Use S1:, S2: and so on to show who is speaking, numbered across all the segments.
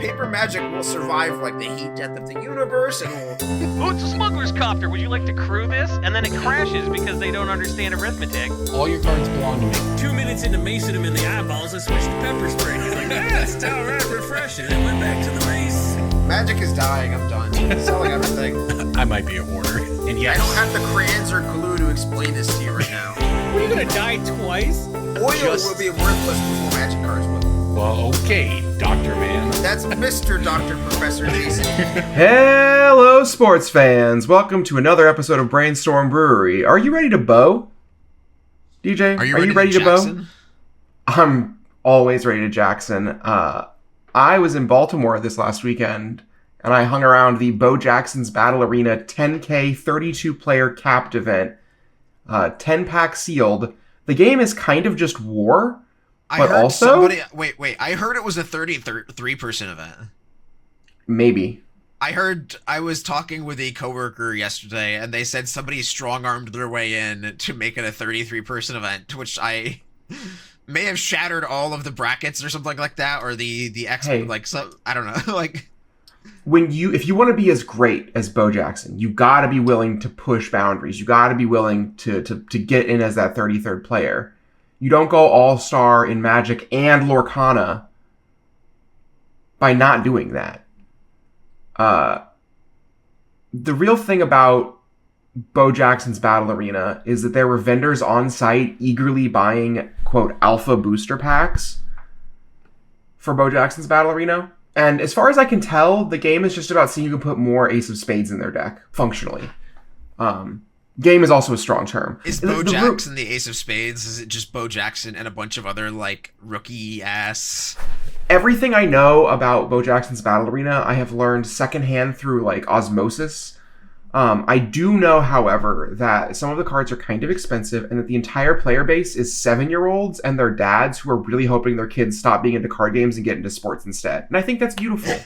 S1: paper magic will survive like the heat death of the universe, and will...
S2: Oh, it's a smuggler's copter. Would you like to crew this? And then it crashes because they don't understand arithmetic.
S3: All your cards belong to me.
S4: 2 minutes into macing him in the eyeballs, I switched to pepper spray. He's like, it's all right, refreshing. And went back to the mace.
S1: Magic is dying. I'm done. Selling everything.
S3: I might be a hoarder. And yes,
S1: I don't have the crayons or glue to explain this to you right now.
S5: What, are you gonna die twice?
S1: Oil will be worthless before magic cards will.
S3: well, okay, Dr. Man.
S1: That's Mr. Dr. Professor Jason.
S6: Hello, sports fans. Welcome to another episode of Brainstorm Brewery. Are you ready to bow? DJ,
S1: Are you ready to
S6: bow? I'm always ready to Jackson. I was in Baltimore this last weekend, and I hung around the Bo Jackson's Battle Arena 10K 32-player capped event. 10-pack sealed. The game is kind of just war, but also...
S1: Wait. I heard it was a 33-person event.
S6: Maybe.
S1: I was talking with a coworker yesterday, and they said somebody strong-armed their way in to make it a 33-person event, to which I may have shattered all of the brackets or something like that, or the X,
S6: hey,
S1: like, so, I don't know, like...
S6: If you want to be as great as Bo Jackson, you got to be willing to push boundaries. You got to be willing to get in as that 33rd player. You don't go all-star in Magic and Lorcana by not doing that. The real thing about Bo Jackson's Battle Arena is that there were vendors on site eagerly buying, quote, alpha booster packs for Bo Jackson's Battle Arena. And as far as I can tell, the game is just about seeing who can put more Ace of Spades in their deck, functionally. Game is also a strong term.
S1: Is Bo Jackson the Ace of Spades? Is it just Bo Jackson and a bunch of other, like, rookie-ass...
S6: Everything I know about Bo Jackson's Battle Arena, I have learned secondhand through, like, osmosis. I do know, however, that some of the cards are kind of expensive and that the entire player base is 7-year-olds and their dads who are really hoping their kids stop being into card games and get into sports instead. And I think that's beautiful.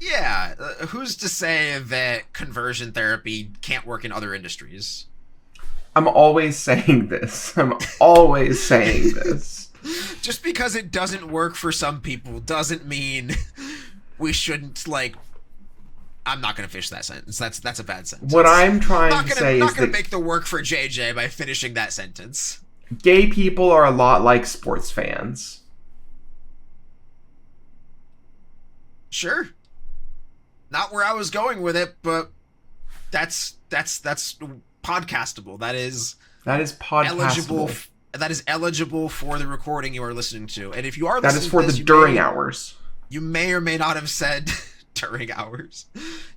S1: Yeah, who's to say that conversion therapy can't work in other industries?
S6: I'm always saying this.
S1: Just because it doesn't work for some people doesn't mean we shouldn't, like... I'm not going to finish that sentence. That's a bad sentence.
S6: What I'm trying to say is
S1: not going to make the work for JJ by finishing that sentence.
S6: Gay people are a lot like sports fans.
S1: Sure. Not where I was going with it, but that's podcastable. That is
S6: podcastable.
S1: That is eligible for the recording you are listening to. And if you are listening
S6: that is for
S1: to this,
S6: the during hours.
S1: You may or may not have said during hours.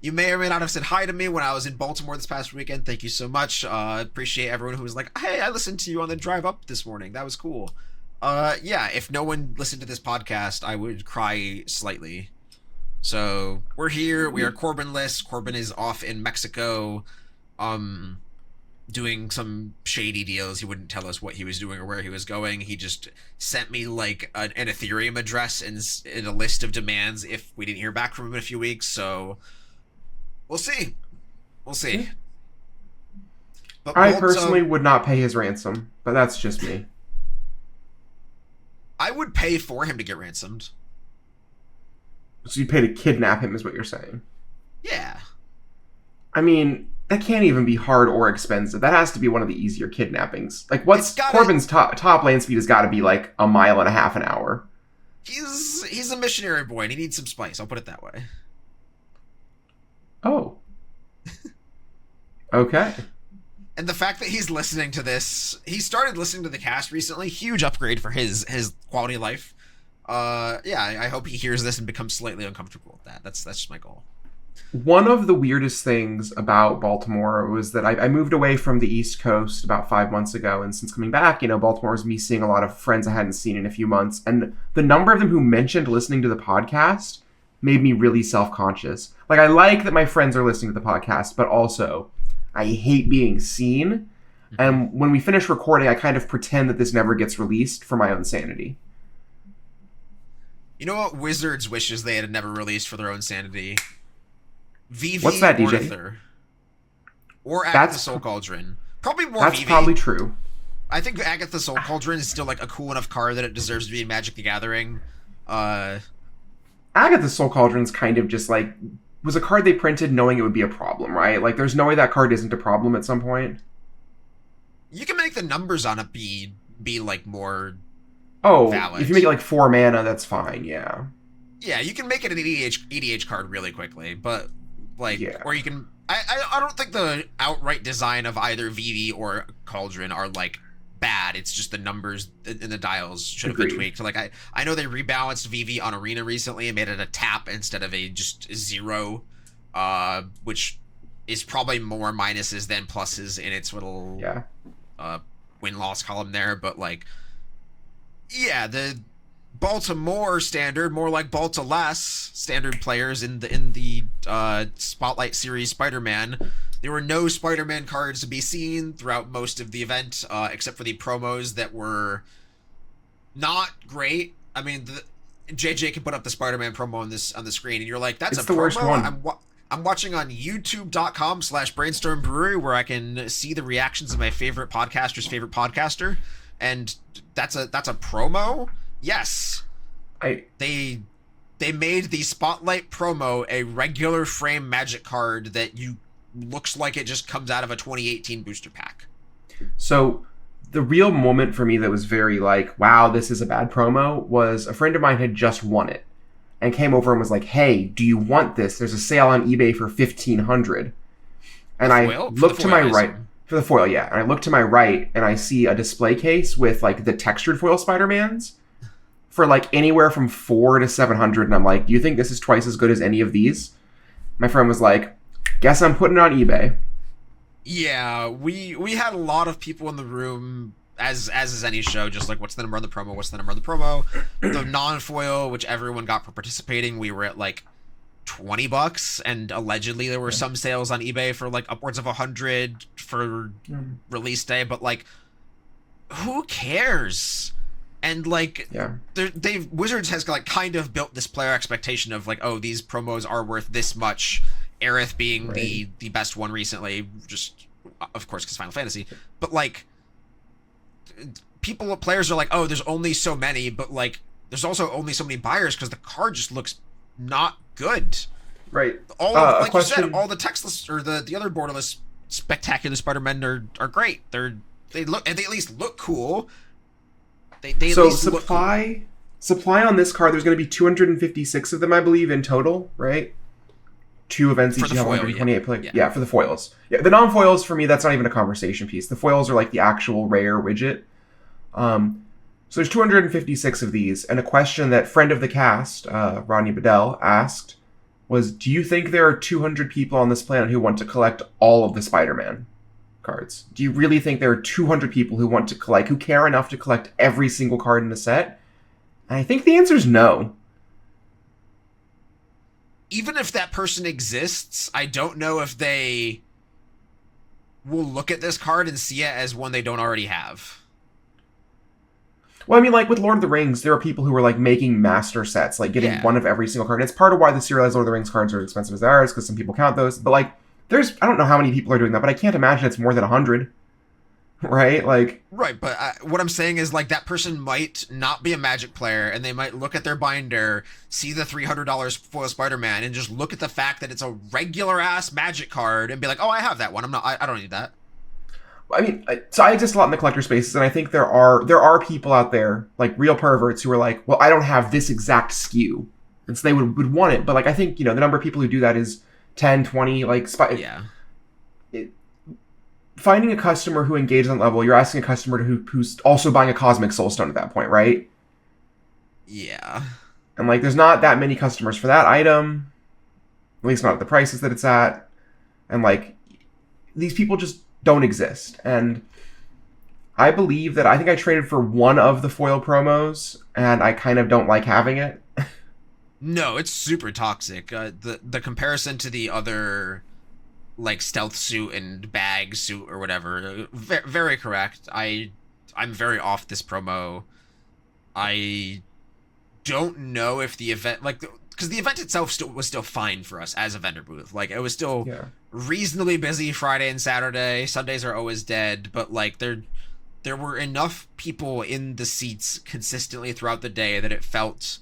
S1: You may or may not have said hi to me when I was in Baltimore this past weekend. Thank you so much. Appreciate everyone who was like, "Hey, I listened to you on the drive up this morning. That was cool." Yeah, if no one listened to this podcast, I would cry slightly. So we're here. We are Corbin-less. Corbin is off in Mexico, doing some shady deals. He wouldn't tell us what he was doing or where he was going. He just sent me like an Ethereum address and a list of demands if we didn't hear back from him in a few weeks. So we'll see. But
S6: I personally would not pay his ransom, but that's just me.
S1: I would pay for him to get ransomed.
S6: So you pay to kidnap him is what you're saying?
S1: Yeah.
S6: I mean, that can't even be hard or expensive. That has to be one of the easier kidnappings. Like, Corbin's top lane speed has got to be like 1.5 miles an hour.
S1: He's a missionary boy and he needs some spice. I'll put it that way.
S6: Oh. Okay.
S1: And the fact that he's listening to this, he started listening to the cast recently. Huge upgrade for his quality of life. Yeah, I hope he hears this and becomes slightly uncomfortable with that. That's just my goal.
S6: One of the weirdest things about Baltimore was that I moved away from the East Coast about 5 months ago, and since coming back, Baltimore was me seeing a lot of friends I hadn't seen in a few months, and the number of them who mentioned listening to the podcast made me really self-conscious. Like, I like that my friends are listening to the podcast, but also I hate being seen, and when we finish recording, I kind of pretend that this never gets released for my own sanity.
S1: You know what Wizards wishes they had never released for their own sanity? VV.
S6: What's that, DJ?
S1: Or Act the Soul Cauldron. Probably more
S6: That's
S1: VV.
S6: probably true.
S1: I think Agatha Soul Cauldron is still like a cool enough card that it deserves to be in Magic the Gathering.
S6: Agatha Soul Cauldron's kind of just like was a card they printed knowing it would be a problem, right? Like there's no way that card isn't a problem at some point.
S1: You can make the numbers on it be like more
S6: valid. If you make it like 4 mana, that's fine, yeah.
S1: Yeah, you can make it an EDH card really quickly, but like or you can I don't think the outright design of either Vivi or Cauldron are like bad. It's just the numbers in the dials should have been tweaked. So like I know they rebalanced Vivi on Arena recently and made it a tap instead of a just 0, which is probably more minuses than pluses in its little win-loss column there. But like, yeah, the Baltimore standard, more like Balta less standard players in the Spotlight Series Spider-Man. There were no Spider-Man cards to be seen throughout most of the event, except for the promos that were not great. I mean, JJ can put up the Spider-Man promo on the screen, and you're like, "That's
S6: it's
S1: a
S6: the
S1: promo."
S6: Worst one.
S1: I'm watching on YouTube.com/Brainstorm Brewery, where I can see the reactions of my favorite podcaster's favorite podcaster, and that's a promo. Yes, they made the Spotlight promo a regular frame Magic card that looks like it just comes out of a 2018 booster pack.
S6: So the real moment for me that was very like, wow, this is a bad promo, was a friend of mine had just won it and came over and was like, hey, do you want this? There's a sale on eBay for $1,500. And I look to my right for the foil, yeah. And I look to my right and I see a display case with like the textured foil Spider-Mans for like anywhere from $400 to $700. And I'm like, do you think this is twice as good as any of these? My friend was like, guess I'm putting it on eBay.
S1: Yeah, we had a lot of people in the room, as is any show, just like, what's the number on the promo? What's the number on the promo? The non-foil, which everyone got for participating, we were at like $20, and allegedly there were some sales on eBay for like upwards of $100 for release day. But like, who cares? And like, Wizards has like kind of built this player expectation of like, oh, these promos are worth this much. Aerith being the best one recently, just of course because Final Fantasy. But like, players are like, oh, there's only so many, but like, there's also only so many buyers because the card just looks not good.
S6: Right.
S1: Like you said, all the textless or the other borderless spectacular Spider-Men are great. They at least look cool.
S6: Supply on this card, there's going to be 256 of them, I believe, in total, right? 2 events each have 128 play. Yeah, for the foils. Yeah, the non-foils, for me, that's not even a conversation piece. The foils are like the actual rare widget. So there's 256 of these, and a question that friend of the cast, Rodney Bedell, asked was, do you think there are 200 people on this planet who want to collect all of the Spider-Man cards? Do you really think there are 200 people who want to collect, who care enough to collect every single card in the set? And I think the answer is no.
S1: Even if that person exists, I don't know if they will look at this card and see it as one they don't already have.
S6: Well, I mean, like with Lord of the Rings, there are people who are like making master sets, like getting one of every single card. And it's part of why the serialized Lord of the Rings cards are as expensive as they are, is because some people count those. But like, I don't know how many people are doing that, but I can't imagine it's more than 100. Right? Like,
S1: right, but what I'm saying is like that person might not be a Magic player, and they might look at their binder, see the $300 foil Spider-Man, and just look at the fact that it's a regular ass Magic card and be like, oh, I have that one. I don't need that.
S6: I mean, so I exist a lot in the collector spaces, and I think there are people out there, like real perverts, who are like, well, I don't have this exact SKU, and so they would want it. But like, I think, you know, the number of people who do that is 10, 20, like, finding a customer who engages on that level, you're asking a customer who's also buying a Cosmic Soulstone at that point, right?
S1: Yeah.
S6: And like, there's not that many customers for that item, at least not at the prices that it's at. And like, these people just don't exist. And I believe that I think I traded for one of the foil promos, and I kind of don't like having it.
S1: No, it's super toxic. The comparison to the other, like, stealth suit and bag suit or whatever, very correct. I'm very off this promo. I don't know if the event, like, because the event itself was still fine for us as a vendor booth. Like, it was still reasonably busy Friday and Saturday. Sundays are always dead, but like, there were enough people in the seats consistently throughout the day that it felt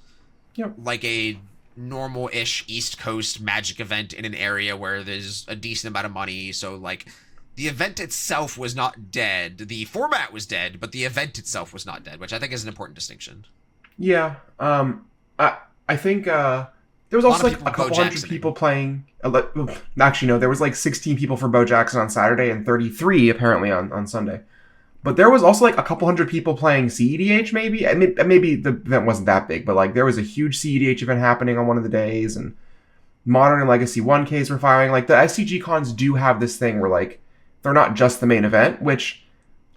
S1: like a normal-ish East Coast Magic event in an area where there's a decent amount of money. So, like, the event itself was not dead. The format was dead, but the event itself was not dead, which I think is an important distinction.
S6: Yeah. I think there was also like a couple hundred people playing. Actually, no, there was like 16 people for Bo Jackson on Saturday and 33 apparently on Sunday. But there was also like a couple hundred people playing CEDH maybe. And maybe the event wasn't that big, but like there was a huge CEDH event happening on one of the days, and Modern and Legacy 1Ks were firing. Like the SCG cons do have this thing where like they're not just the main event, which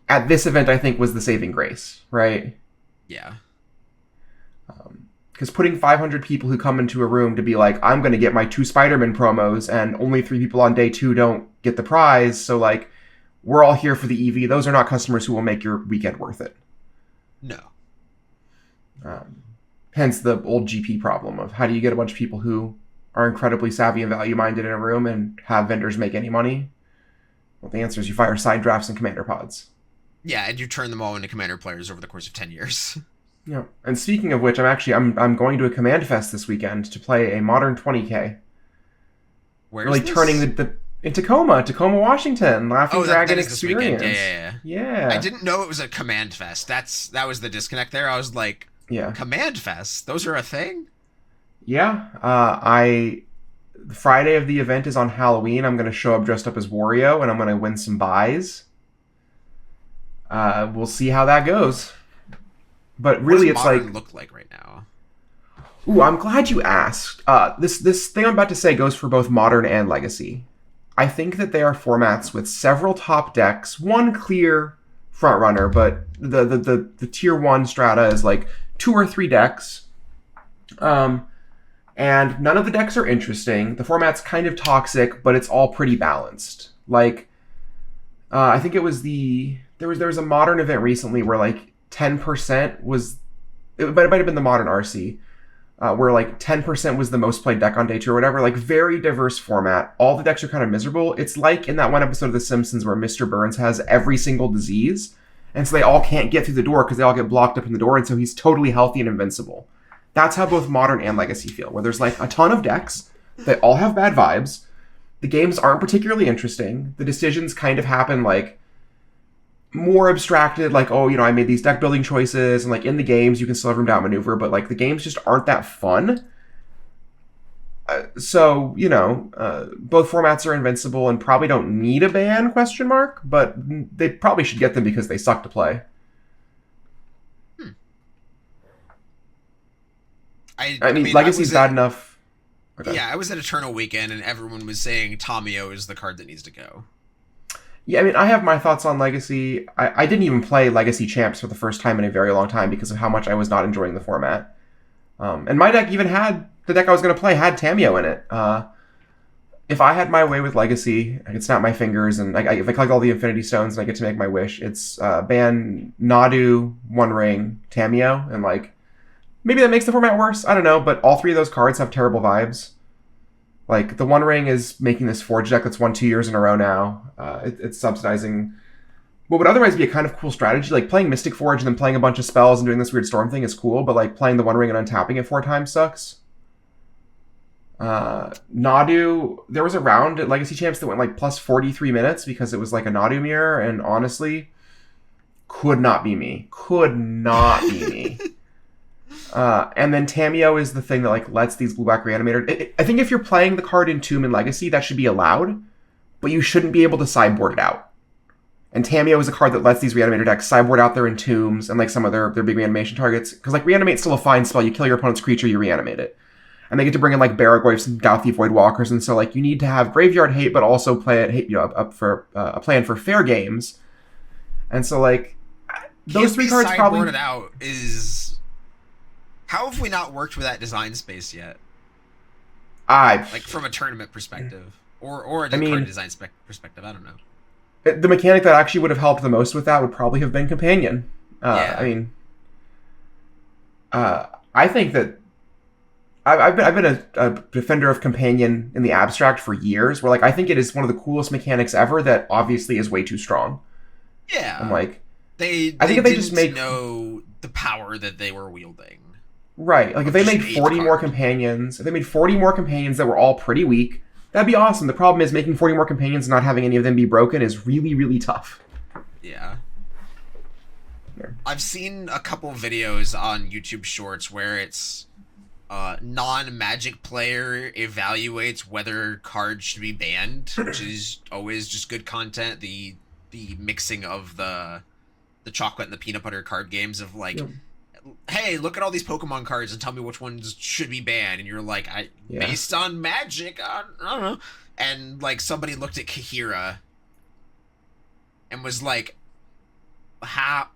S6: at this event I think was the saving grace, right?
S1: Yeah.
S6: Because putting 500 people who come into a room to be like, I'm going to get my 2 Spider-Man promos, and only 3 people on day 2 don't get the prize, so like, we're all here for the EV. Those are not customers who will make your weekend worth it.
S1: No.
S6: Hence the old GP problem of how do you get a bunch of people who are incredibly savvy and value-minded in a room and have vendors make any money? Well, the answer is you fire side drafts and commander pods.
S1: Yeah, and you turn them all into commander players over the course of 10 years.
S6: Yeah. And speaking of which, I'm going to a Command Fest this weekend to play a Modern 20K.
S1: Where's
S6: really
S1: this?
S6: turning in Tacoma, Washington. Laughing Dragon
S1: that is
S6: Experience.
S1: This weekend. Yeah. I didn't know it was a Command Fest. That was the disconnect there. I was like, Command Fest? Those are a thing?
S6: Yeah. The Friday of the event is on Halloween. I'm going to show up dressed up as Wario, and I'm going to win some buys. We'll see how that goes. But really,
S1: what does
S6: it's
S1: Modern
S6: like
S1: look like right now?
S6: Ooh, I'm glad you asked. This thing I'm about to say goes for both Modern and Legacy. I think that they are formats with several top decks, one clear front runner, but the tier 1 strata is like 2 or 3 decks. And none of the decks are interesting. The format's kind of toxic, but it's all pretty balanced. Like, I think it was there was a Modern event recently where like 10% was, it might have been the Modern RC, where like 10% was the most played deck on day 2 or whatever. Like, very diverse format. All the decks are kind of miserable. It's like in that one episode of The Simpsons where Mr. Burns has every single disease, and so they all can't get through the door because they all get blocked up in the door, and so he's totally healthy and invincible. That's how both Modern and Legacy feel, where there's like a ton of decks. They all have bad vibes. The games aren't particularly interesting. The decisions kind of happen like more abstracted, like, oh, I made these deck building choices, and like in the games you can still have room to outmaneuver, but like the games just aren't that fun. So both formats are invincible and probably don't need a ban, but they probably should get them because they suck to play. I mean Legacy's bad enough. Okay.
S1: Yeah, I was at Eternal Weekend and everyone was saying Tamio is the card that needs to go.
S6: Yeah, I mean, I have my thoughts on Legacy. I didn't even play Legacy Champs for the first time in a very long time because of how much I was not enjoying the format. And my deck even had, the deck I was going to play had Tamio in it. If I had my way with Legacy, I could snap my fingers, and if I collect all the Infinity Stones and I get to make my wish, it's ban Nadu, One Ring, Tamio, and like, maybe that makes the format worse, I don't know, but all 3 of those cards have terrible vibes. Like, the One Ring is making this Forge deck that's won 2 years in a row now. It's subsidizing what would otherwise be a kind of cool strategy. Like, playing Mystic Forge and then playing a bunch of spells and doing this weird Storm thing is cool, but like, playing the One Ring and untapping it 4 times sucks. Nadu, there was a round at Legacy Champs that went like plus 43 minutes because it was like a Nadu mirror, and honestly, could not be me. And then Tamio is the thing that like lets these blue-black reanimators. I think if you're playing the card in Tomb and Legacy, that should be allowed, but you shouldn't be able to sideboard it out. And Tamio is a card that lets these reanimator decks sideboard out their Entombs and like some of their big reanimation targets. Because like Reanimate's still a fine spell. You kill your opponent's creature, you reanimate it. And they get to bring in like Barragoyfs and Douthie Voidwalkers, and so like you need to have Graveyard Hate, but also play it up for a plan for fair games. And so like those 3 cards probably
S1: sideboarded out is. How have we not worked with that design space yet? Like from a tournament perspective, or a card design perspective. I don't know.
S6: The mechanic that actually would have helped the most with that would probably have been Companion.
S1: Yeah.
S6: I mean, I think that I've been a defender of Companion in the abstract for years, where like I think it is one of the coolest mechanics ever that obviously is way too strong.
S1: Yeah.
S6: And like I think if they just
S1: didn't
S6: make
S1: know the power that they were wielding.
S6: right, like if they made 40 more companions, if they made 40 more companions that were all pretty weak, that'd be awesome. The problem is making 40 more companions and not having any of them be broken is really, really tough.
S1: Yeah. I've seen a couple videos on YouTube Shorts where it's non-Magic player evaluates whether cards should be banned, which is always just good content. The mixing of the chocolate and the peanut butter card games of like, hey, look at all these Pokemon cards and tell me which ones should be banned. And you're like, based on Magic, I don't know. And like somebody looked at Kahira and was like, how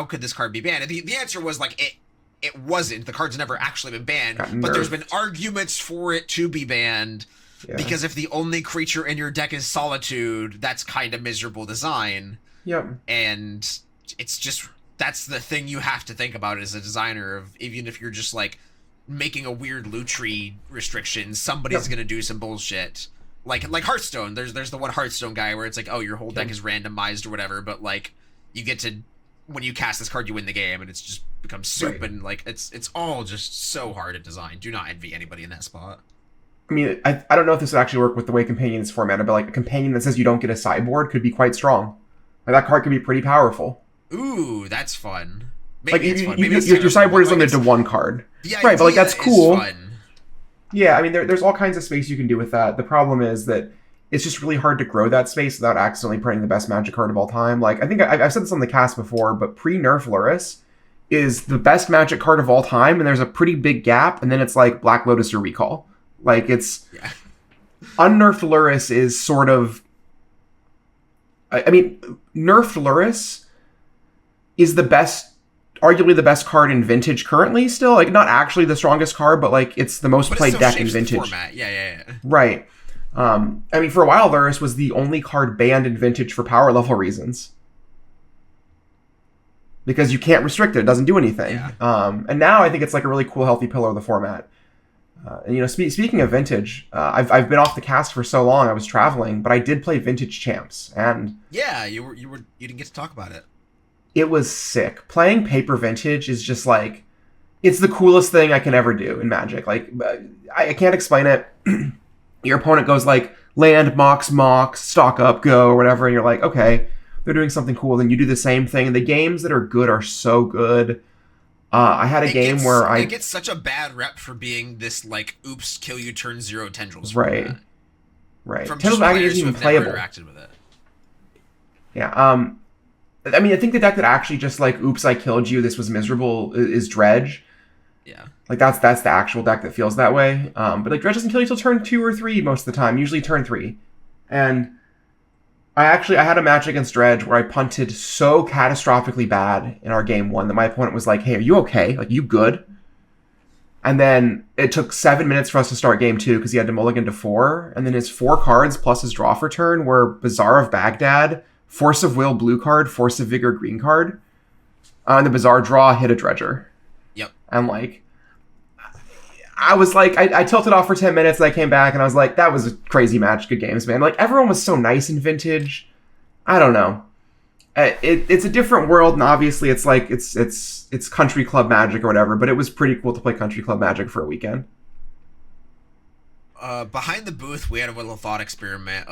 S1: could this card be banned? And the answer was like, it wasn't. The card's never actually been banned, but there's been arguments for it to be banned because if the only creature in your deck is Solitude, that's kind of miserable design.
S6: Yep.
S1: And it's just, that's the thing you have to think about as a designer of, even if you're just like making a weird loot tree restriction, somebody's gonna do some bullshit. Like Hearthstone, there's the one Hearthstone guy where it's like, oh, your whole deck is randomized or whatever, but like you get to, when you cast this card, you win the game, and it's just becomes soup, and like it's all just so hard to design. Do not envy anybody in that spot.
S6: I mean, I don't know if this would actually work with the way Companion is formatted, but like a Companion that says you don't get a sideboard could be quite strong. Like that card could be pretty powerful.
S1: Ooo, that's fun. Maybe
S6: like
S1: it's fun.
S6: Your sideboard is limited to one card.
S1: Yeah,
S6: right, but like that's cool.
S1: Fun.
S6: Yeah, I mean, there's all kinds of space you can do with that. The problem is that it's just really hard to grow that space without accidentally printing the best Magic card of all time. Like, I think I've said this on the cast before, but pre-nerf Lurrus is the best Magic card of all time, and there's a pretty big gap, and then it's like Black Lotus or Recall. Like, it's... Yeah. Unnerfed Lurrus is sort of... I mean, nerfed Lurrus is the best... arguably the best card in Vintage currently still. Like, not actually the strongest card, but, like, it's the most played deck in Vintage.
S1: Format. Yeah.
S6: Right. I mean, for a while, Lurrus was the only card banned in Vintage for power level reasons. Because you can't restrict it. It doesn't do anything. Yeah. And now I think it's like a really cool, healthy pillar of the format. And, you know, speaking of Vintage, I've been off the cast for so long, I was traveling, but I did play Vintage Champs. And
S1: yeah, you didn't get to talk about it.
S6: It was sick. Playing paper Vintage is just like, it's the coolest thing I can ever do in Magic. Like, I can't explain it. Your opponent goes like, land, mox, stock up, go, or whatever, and you're like, okay, they're doing something cool. Then you do the same thing. And the games that are good are so good. I had a game where
S1: it gets such a bad rep for being this, like, oops, kill you, turn 0 tendrils.
S6: Right. From Tendrils
S1: Agony
S6: isn't even playable.
S1: Interacted with it.
S6: Yeah. I mean, I think the deck that actually just like, oops, I killed you, this was miserable, is Dredge.
S1: Yeah.
S6: Like, that's the actual deck that feels that way. But, like, Dredge doesn't kill you till turn 2 or 3 most of the time, usually turn 3. And I had a match against Dredge where I punted so catastrophically bad in our game 1 that my opponent was like, hey, are you okay? Like, you good? And then it took 7 minutes for us to start game 2 because he had to mulligan to 4. And then his 4 cards plus his draw for turn were Bazaar of Baghdad, Force of Will blue card, Force of Vigor green card. And the Bazaar draw hit a Dredger.
S1: Yep.
S6: And, like, I was like, I tilted off for 10 minutes and I came back and I was like, that was a crazy match. Good games, man. Like, everyone was so nice in Vintage. I don't know. It's a different world, and obviously it's like, it's country club Magic or whatever, but it was pretty cool to play country club Magic for a weekend.
S1: Behind the booth, we had a little thought experiment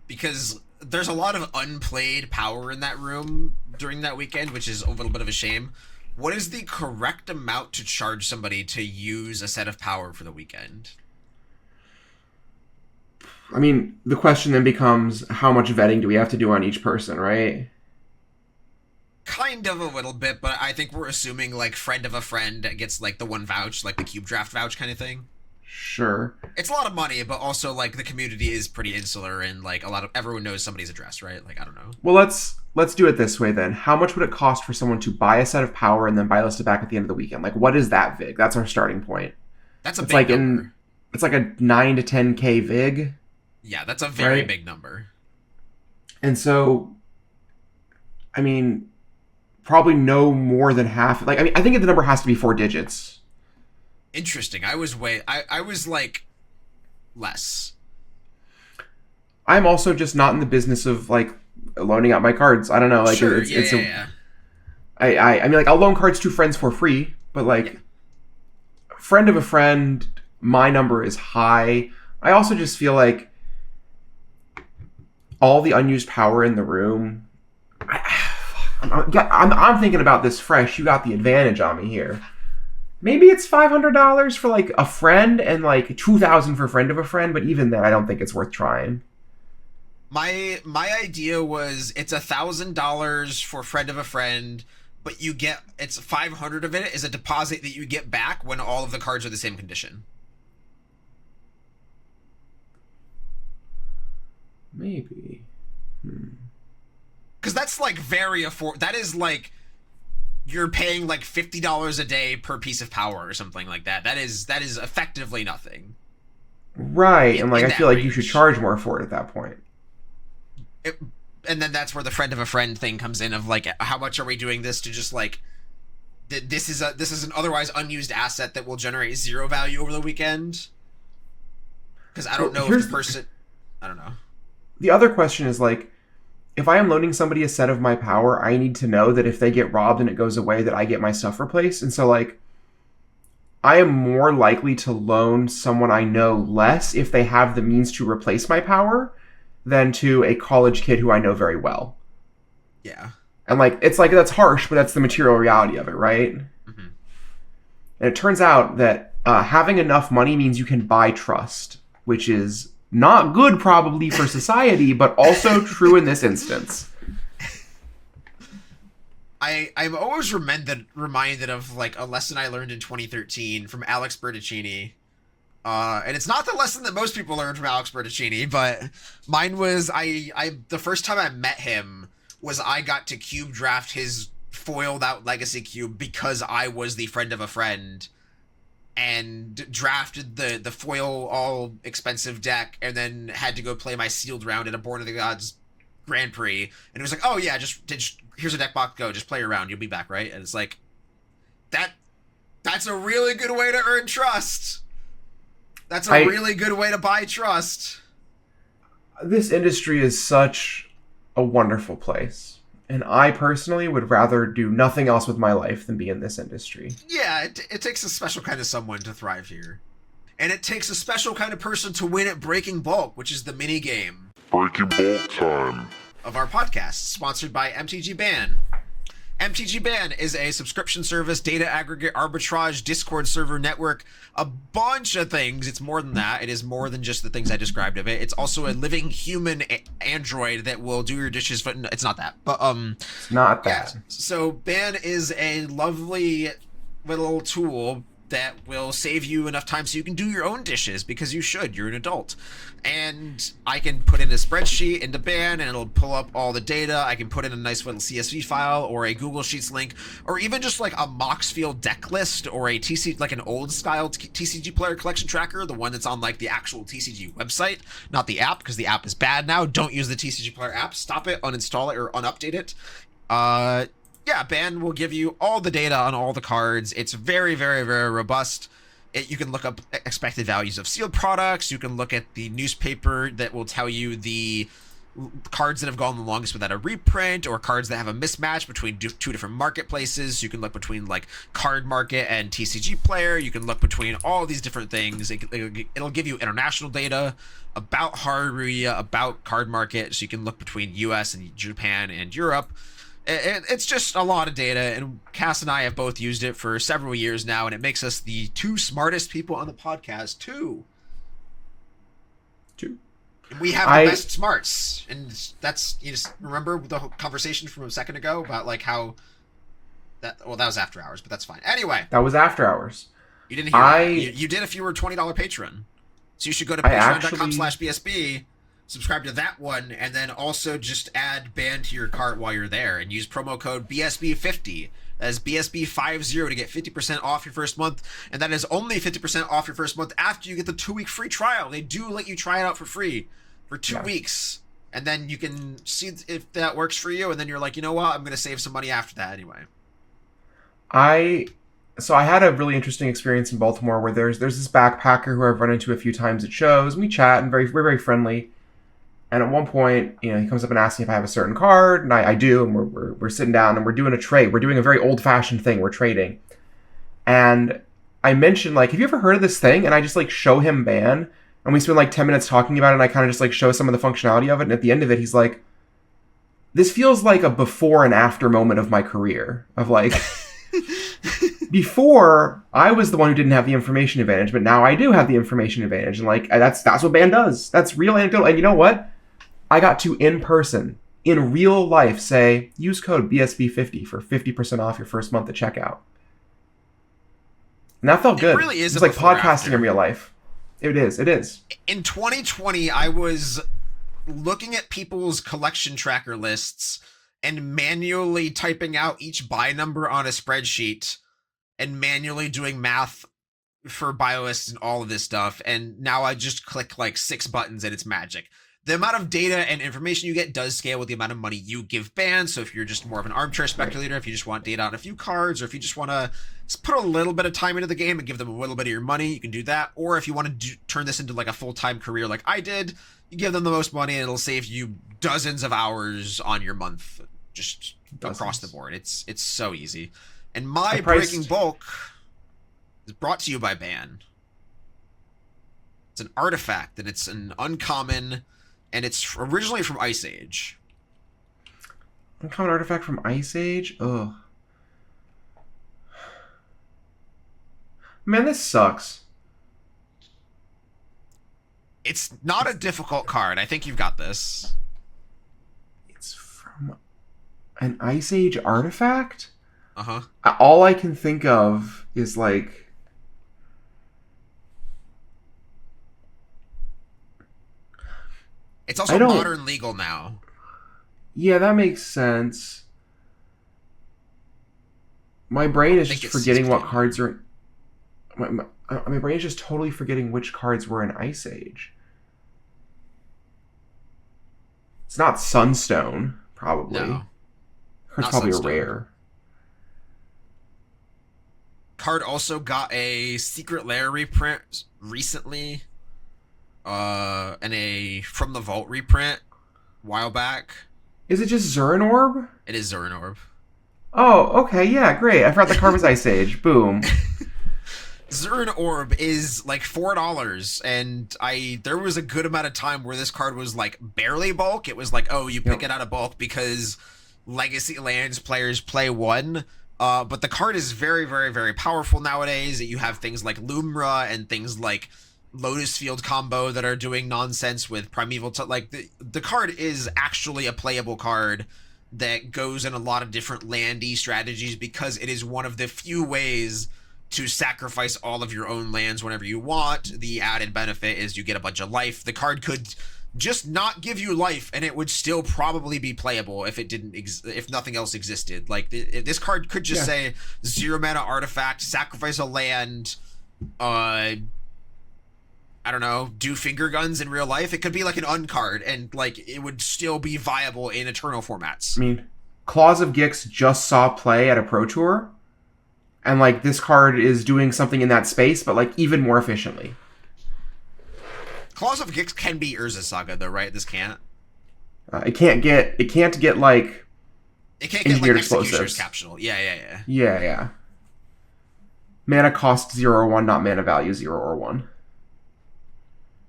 S1: because there's a lot of unplayed power in that room during that weekend, which is a little bit of a shame. What is the correct amount to charge somebody to use a set of power for the weekend?
S6: I mean, the question then becomes, how much vetting do we have to do on each person, right?
S1: Kind of a little bit, but I think we're assuming, like, friend of a friend gets, like, the one vouch, like the cube draft vouch kind of thing.
S6: Sure.
S1: It's a lot of money, but also, like, the community is pretty insular, and, like, everyone knows somebody's address, right? Like, I don't know.
S6: Well, let's do it this way then. How much would it cost for someone to buy a set of power and then buy list it back at the end of the weekend? Like, what is that VIG? That's our starting point.
S1: That's a big number.
S6: It's like a 9 to 10K VIG.
S1: Yeah, that's a very big number.
S6: And so, I mean, probably no more than half. Like, I mean, I think the number has to be 4 digits.
S1: Interesting. I was like less.
S6: I'm also just not in the business of like loaning out my cards. I don't know. Like
S1: Sure,
S6: it's
S1: yeah.
S6: I mean, like, I'll loan cards to friends for free, but like, friend of a friend, my number is high. I also just feel like all the unused power in the room. I'm thinking about this fresh. You got the advantage on me here. Maybe it's $500 for like a friend and like $2,000 for friend of a friend, but even then, I don't think it's worth trying.
S1: My idea was it's $1,000 for friend of a friend, but it's 500 of it is a deposit that you get back when all of the cards are the same condition.
S6: Maybe.
S1: Because that's like very that is like you're paying like $50 a day per piece of power or something like that. That is effectively nothing.
S6: Right, and like I feel like you should
S1: range.
S6: charge more for it at that point.
S1: And then that's where the friend of a friend thing comes in of like, how much are we doing this to just like, this is an otherwise unused asset that will generate 0 value over the weekend? Because I don't know if the person, I don't know.
S6: The other question is like, if I am loaning somebody a set of my power, I need to know that if they get robbed and it goes away, that I get my stuff replaced. And so like, I am more likely to loan someone I know less if they have the means to replace my power than to a college kid who I know very well.
S1: Yeah.
S6: And like, it's like, that's harsh, but that's the material reality of it, right?
S1: Mm-hmm.
S6: And it turns out that having enough money means you can buy trust, which is not good probably for society, but also true in this instance.
S1: I'm always reminded of like a lesson I learned in 2013 from Alex Bertoncini. And it's not the lesson that most people learn from Alex Bertoncini, but mine was the first time I met him was I got to cube draft his foiled out legacy cube because I was the friend of a friend and drafted the foil all expensive deck and then had to go play my sealed round at a Born of the Gods Grand Prix. And it was like, oh yeah, just here's a deck box, go, just play around, you'll be back, right? And it's like, that's a really good way to earn trust. That's a really good way to buy trust.
S6: This industry is such a wonderful place. And I personally would rather do nothing else with my life than be in this industry.
S1: Yeah, it takes a special kind of someone to thrive here. And it takes a special kind of person to win at Breaking Bulk, which is the mini game.
S7: Breaking Bulk time.
S1: Of our podcast, sponsored by MTG Ban. MTG Ban is a subscription service, data aggregate, arbitrage, Discord server network, a bunch of things. It's more than that. It is more than just the things I described of it. It's also a living human android that will do your dishes. But no, it's not that. But
S6: it's not that.
S1: Yeah. So Ban is a lovely little tool that will save you enough time so you can do your own dishes, because you should. You're an adult. And I can put in a spreadsheet into Ban and it'll pull up all the data. I can put in a nice little CSV file or a Google Sheets link, or even just like a Moxfield deck list or a TCG, like an old style TCG player collection tracker, the one that's on like the actual TCG website, not the app, because the app is bad now. Don't use the TCG player app. Stop it, uninstall it, or unupdate it. Yeah, Ban will give you all the data on all the cards. It's very, very, very robust. You can look up expected values of sealed products. You can look at the newspaper that will tell you the cards that have gone the longest without a reprint, or cards that have a mismatch between two different marketplaces. You can look between like Card Market and TCG Player. You can look between all these different things. It'll give you international data about Haruya, about Card Market, so you can look between US and Japan and Europe. It's just a lot of data, and Cass and I have both used it for several years now, and it makes us the two smartest people on the podcast, too. We have the best smarts, and that's, you just remember the whole conversation from a second ago about like how that was after hours, but that's fine. Anyway,
S6: that was after hours.
S1: You didn't hear that. You did if you were a $20 patron, so you should go to patreon.com/BSB. Subscribe to that one, and then also just add Ban to your cart while you're there, and use promo code BSB50. That is BSB50 to get 50% off your first month, and that is only 50% off your first month after you get the 2-week free trial. They do let you try it out for free for 2 weeks, and then you can see if that works for you, and then you're like, you know what, I'm going to save some money after that anyway.
S6: So I had a really interesting experience in Baltimore where there's this backpacker who I've run into a few times at shows, and we chat, and we're very friendly. And at one point, you know, he comes up and asks me if I have a certain card, and I do, and we're sitting down and we're doing a trade. We're doing a very old-fashioned thing. We're trading. And I mentioned, like, have you ever heard of this thing? And I just, like, show him ban, and we spend, like, 10 minutes talking about it, and I kind of just, like, show some of the functionality of it, and at the end of it, he's like, this feels like a before and after moment of my career. Of, like, before, I was the one who didn't have the information advantage, but now I do have the information advantage, and, like, that's what ban does. That's real anecdotal, and you know what? I got to, in person, in real life, say, use code BSB50 for 50% off your first month at checkout. And that felt good.
S1: It really is
S6: It's
S1: a
S6: like
S1: before
S6: podcasting
S1: after.
S6: in real life. It is.
S1: In 2020, I was looking at people's collection tracker lists and manually typing out each buy number on a spreadsheet and manually doing math for buy lists and all of this stuff. And now I just click like 6 buttons and it's magic. The amount of data and information you get does scale with the amount of money you give bands. So if you're just more of an armchair speculator, if you just want data on a few cards, or if you just want to put a little bit of time into the game and give them a little bit of your money, you can do that. Or if you want to turn this into like a full-time career like I did, you give them the most money and it'll save you dozens of hours on your month just across the board. It's so easy. And my Breaking Bulk is brought to you by Ban. It's an artifact and it's an uncommon, and it's originally from Ice Age.
S6: Uncommon artifact from Ice Age? Ugh. Man, this sucks.
S1: It's not a difficult card. I think you've got this.
S6: It's from an Ice Age artifact?
S1: Uh-huh.
S6: All I can think of is, like...
S1: It's also modern legal now.
S6: Yeah, that makes sense. My brain is just forgetting what cards are... My brain is just totally forgetting which cards were in Ice Age. It's not Sunstone, probably.
S1: No.
S6: It's probably a rare.
S1: Card also got a Secret Lair reprint recently. And a From the Vault reprint a while back.
S6: Is it just Zurin Orb?
S1: It is Zurin Orb.
S6: Oh, okay, yeah, great. I forgot the card was Ice Age. Boom.
S1: Zurin Orb is like $4, and there was a good amount of time where this card was like barely bulk. It was like, oh, you pick it out of bulk because Legacy Lands players play one. But the card is very, very, very powerful nowadays. You have things like Lumra and things like Lotus Field combo that are doing nonsense with Primeval. The card is actually a playable card that goes in a lot of different landy strategies because it is one of the few ways to sacrifice all of your own lands whenever you want. The added benefit is you get a bunch of life. The card could just not give you life and it would still probably be playable if it didn't if nothing else existed. Like this card could just say 0 mana artifact, sacrifice a land, I don't know, do finger guns in real life. It could be like an uncard and like it would still be viable in Eternal formats.
S6: I mean, Claws of Gix just saw play at a Pro Tour, and like this card is doing something in that space, but like even more efficiently.
S1: Claws of Gix can be Urza Saga though, right? This can't.
S6: It can't get like
S1: it can't get like Executioner's Capsule. Yeah.
S6: Mana cost 0 or 1, not mana value 0 or 1.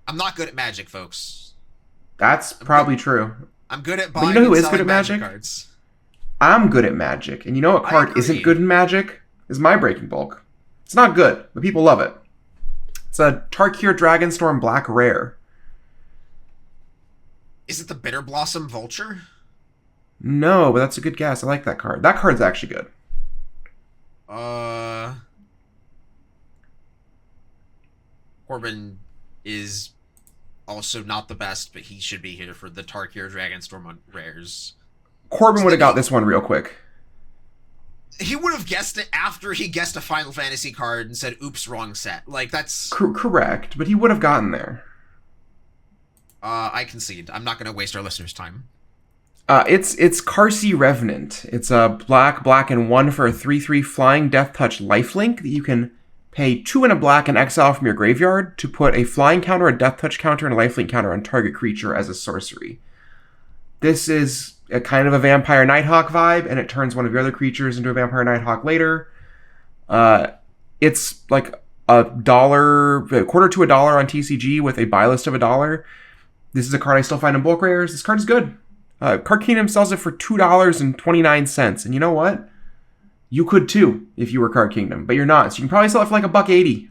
S1: I'm not good at Magic, folks.
S6: That's probably true.
S1: I'm good at buying
S6: but you know who
S1: and
S6: is good at
S1: Magic
S6: Magic?
S1: cards.
S6: I'm good at Magic. And you know what card isn't good in Magic? Is my Breaking Bulk. It's not good, but people love it. It's a Tarkir Dragonstorm Black Rare.
S1: Is it the Bitter Blossom Vulture?
S6: No, but that's a good guess. I like that card. That card's actually good.
S1: Corbin is also not the best, but he should be here for the Tarkir Dragonstorm on rares.
S6: Corbin would have got this one real quick.
S1: He would have guessed it after he guessed a Final Fantasy card and said, oops, wrong set. Like, that's...
S6: Correct, but he would have gotten there.
S1: I concede. I'm not going to waste our listeners' time.
S6: It's Karsi Revenant. It's a black, and 1 for a 3/3 flying Death Touch lifelink that you can Pay 2 and a black and exile from your graveyard to put a flying counter, a death touch counter, and a lifelink counter on target creature as a sorcery. This is a kind of a Vampire Nighthawk vibe, and it turns one of your other creatures into a Vampire Nighthawk later. It's like a quarter to a dollar on TCG with a buy list of $1. This is a card I still find in bulk rares. This card is good. Card Kingdom sells it for $2.29, and you know what? You could too if you were Card Kingdom, but you're not. So you can probably sell it for like $1.80.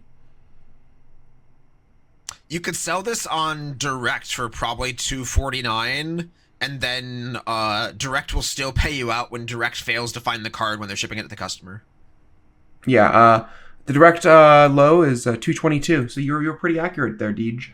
S1: You could sell this on Direct for probably $2.49, and then Direct will still pay you out when Direct fails to find the card when they're shipping it to the customer.
S6: Yeah, the Direct low is $2.22, so you're pretty accurate there, Deej.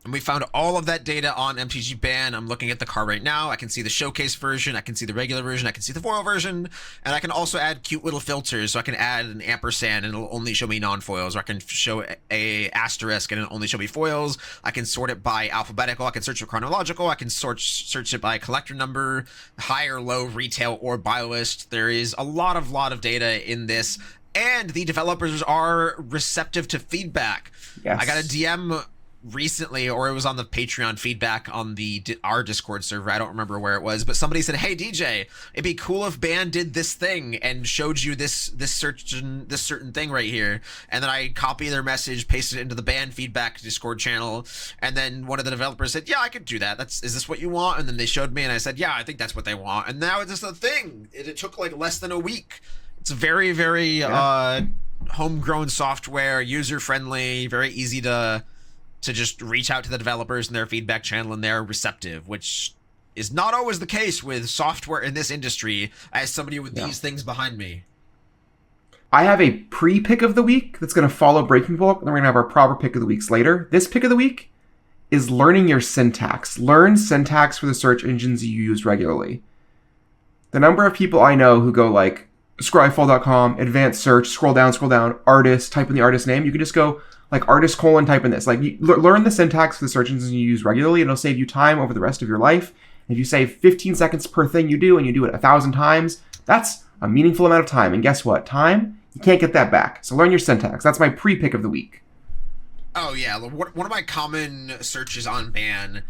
S1: And we found all of that data on MTG Ban. I'm looking at the card right now. I can see the showcase version, I can see the regular version, I can see the foil version, and I can also add cute little filters. So I can add an ampersand and it'll only show me non-foils, or I can show a asterisk and it'll only show me foils. I can sort it by alphabetical, I can search for chronological, I can search it by collector number, high or low, retail, or buy list. There is a lot of data in this, and the developers are receptive to feedback.
S6: Yes.
S1: I got a DM recently, or it was on the Patreon feedback on our Discord server, I don't remember where it was, but somebody said, hey DJ, it'd be cool if Ban did this thing and showed you this certain thing right here. And then I copy their message, pasted it into the Ban feedback Discord channel, and then one of the developers said, yeah, I could do that. Is this what you want? And then they showed me and I said, yeah, I think that's what they want. And now it's just a thing. It took like less than a week. It's very homegrown software, user friendly, very easy to just reach out to the developers and their feedback channel, and they're receptive, which is not always the case with software in this industry, as somebody with these things behind me.
S6: I have a pre-pick of the week that's going to follow Breaking Bulk, and then we're going to have our proper pick of the weeks later. This pick of the week is learning your syntax. Learn syntax for the search engines you use regularly. The number of people I know who go like scryfall.com, advanced search, scroll down, artist, type in the artist name. You can just go like artist : type in this. Like learn the syntax for the search engines you use regularly, and it'll save you time over the rest of your life. If you save 15 seconds per thing you do, and you do it 1,000 times, that's a meaningful amount of time. And guess what? Time, you can't get that back. So learn your syntax. That's my pre-pick of the week.
S1: Oh yeah, one of my common searches on Ban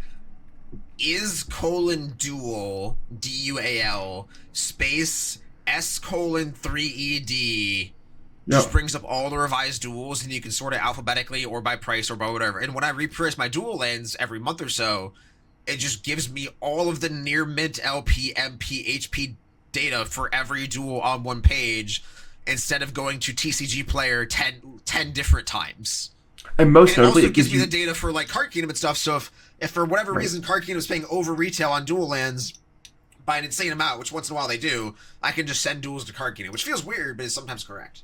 S1: is :dual, DUAL, space S:3ED. Just brings up all the revised duels, and you can sort it alphabetically or by price or by whatever. And when I reprice my duel lands every month or so, it just gives me all of the near mint LP, MP, HP data for every duel on one page, instead of going to TCG Player 10 different times.
S6: And most notably,
S1: it gives me the data for like Card Kingdom and stuff. So if for whatever reason Card Kingdom is paying over retail on duel lands by an insane amount, which once in a while they do, I can just send duels to Card Kingdom, which feels weird, but is sometimes correct.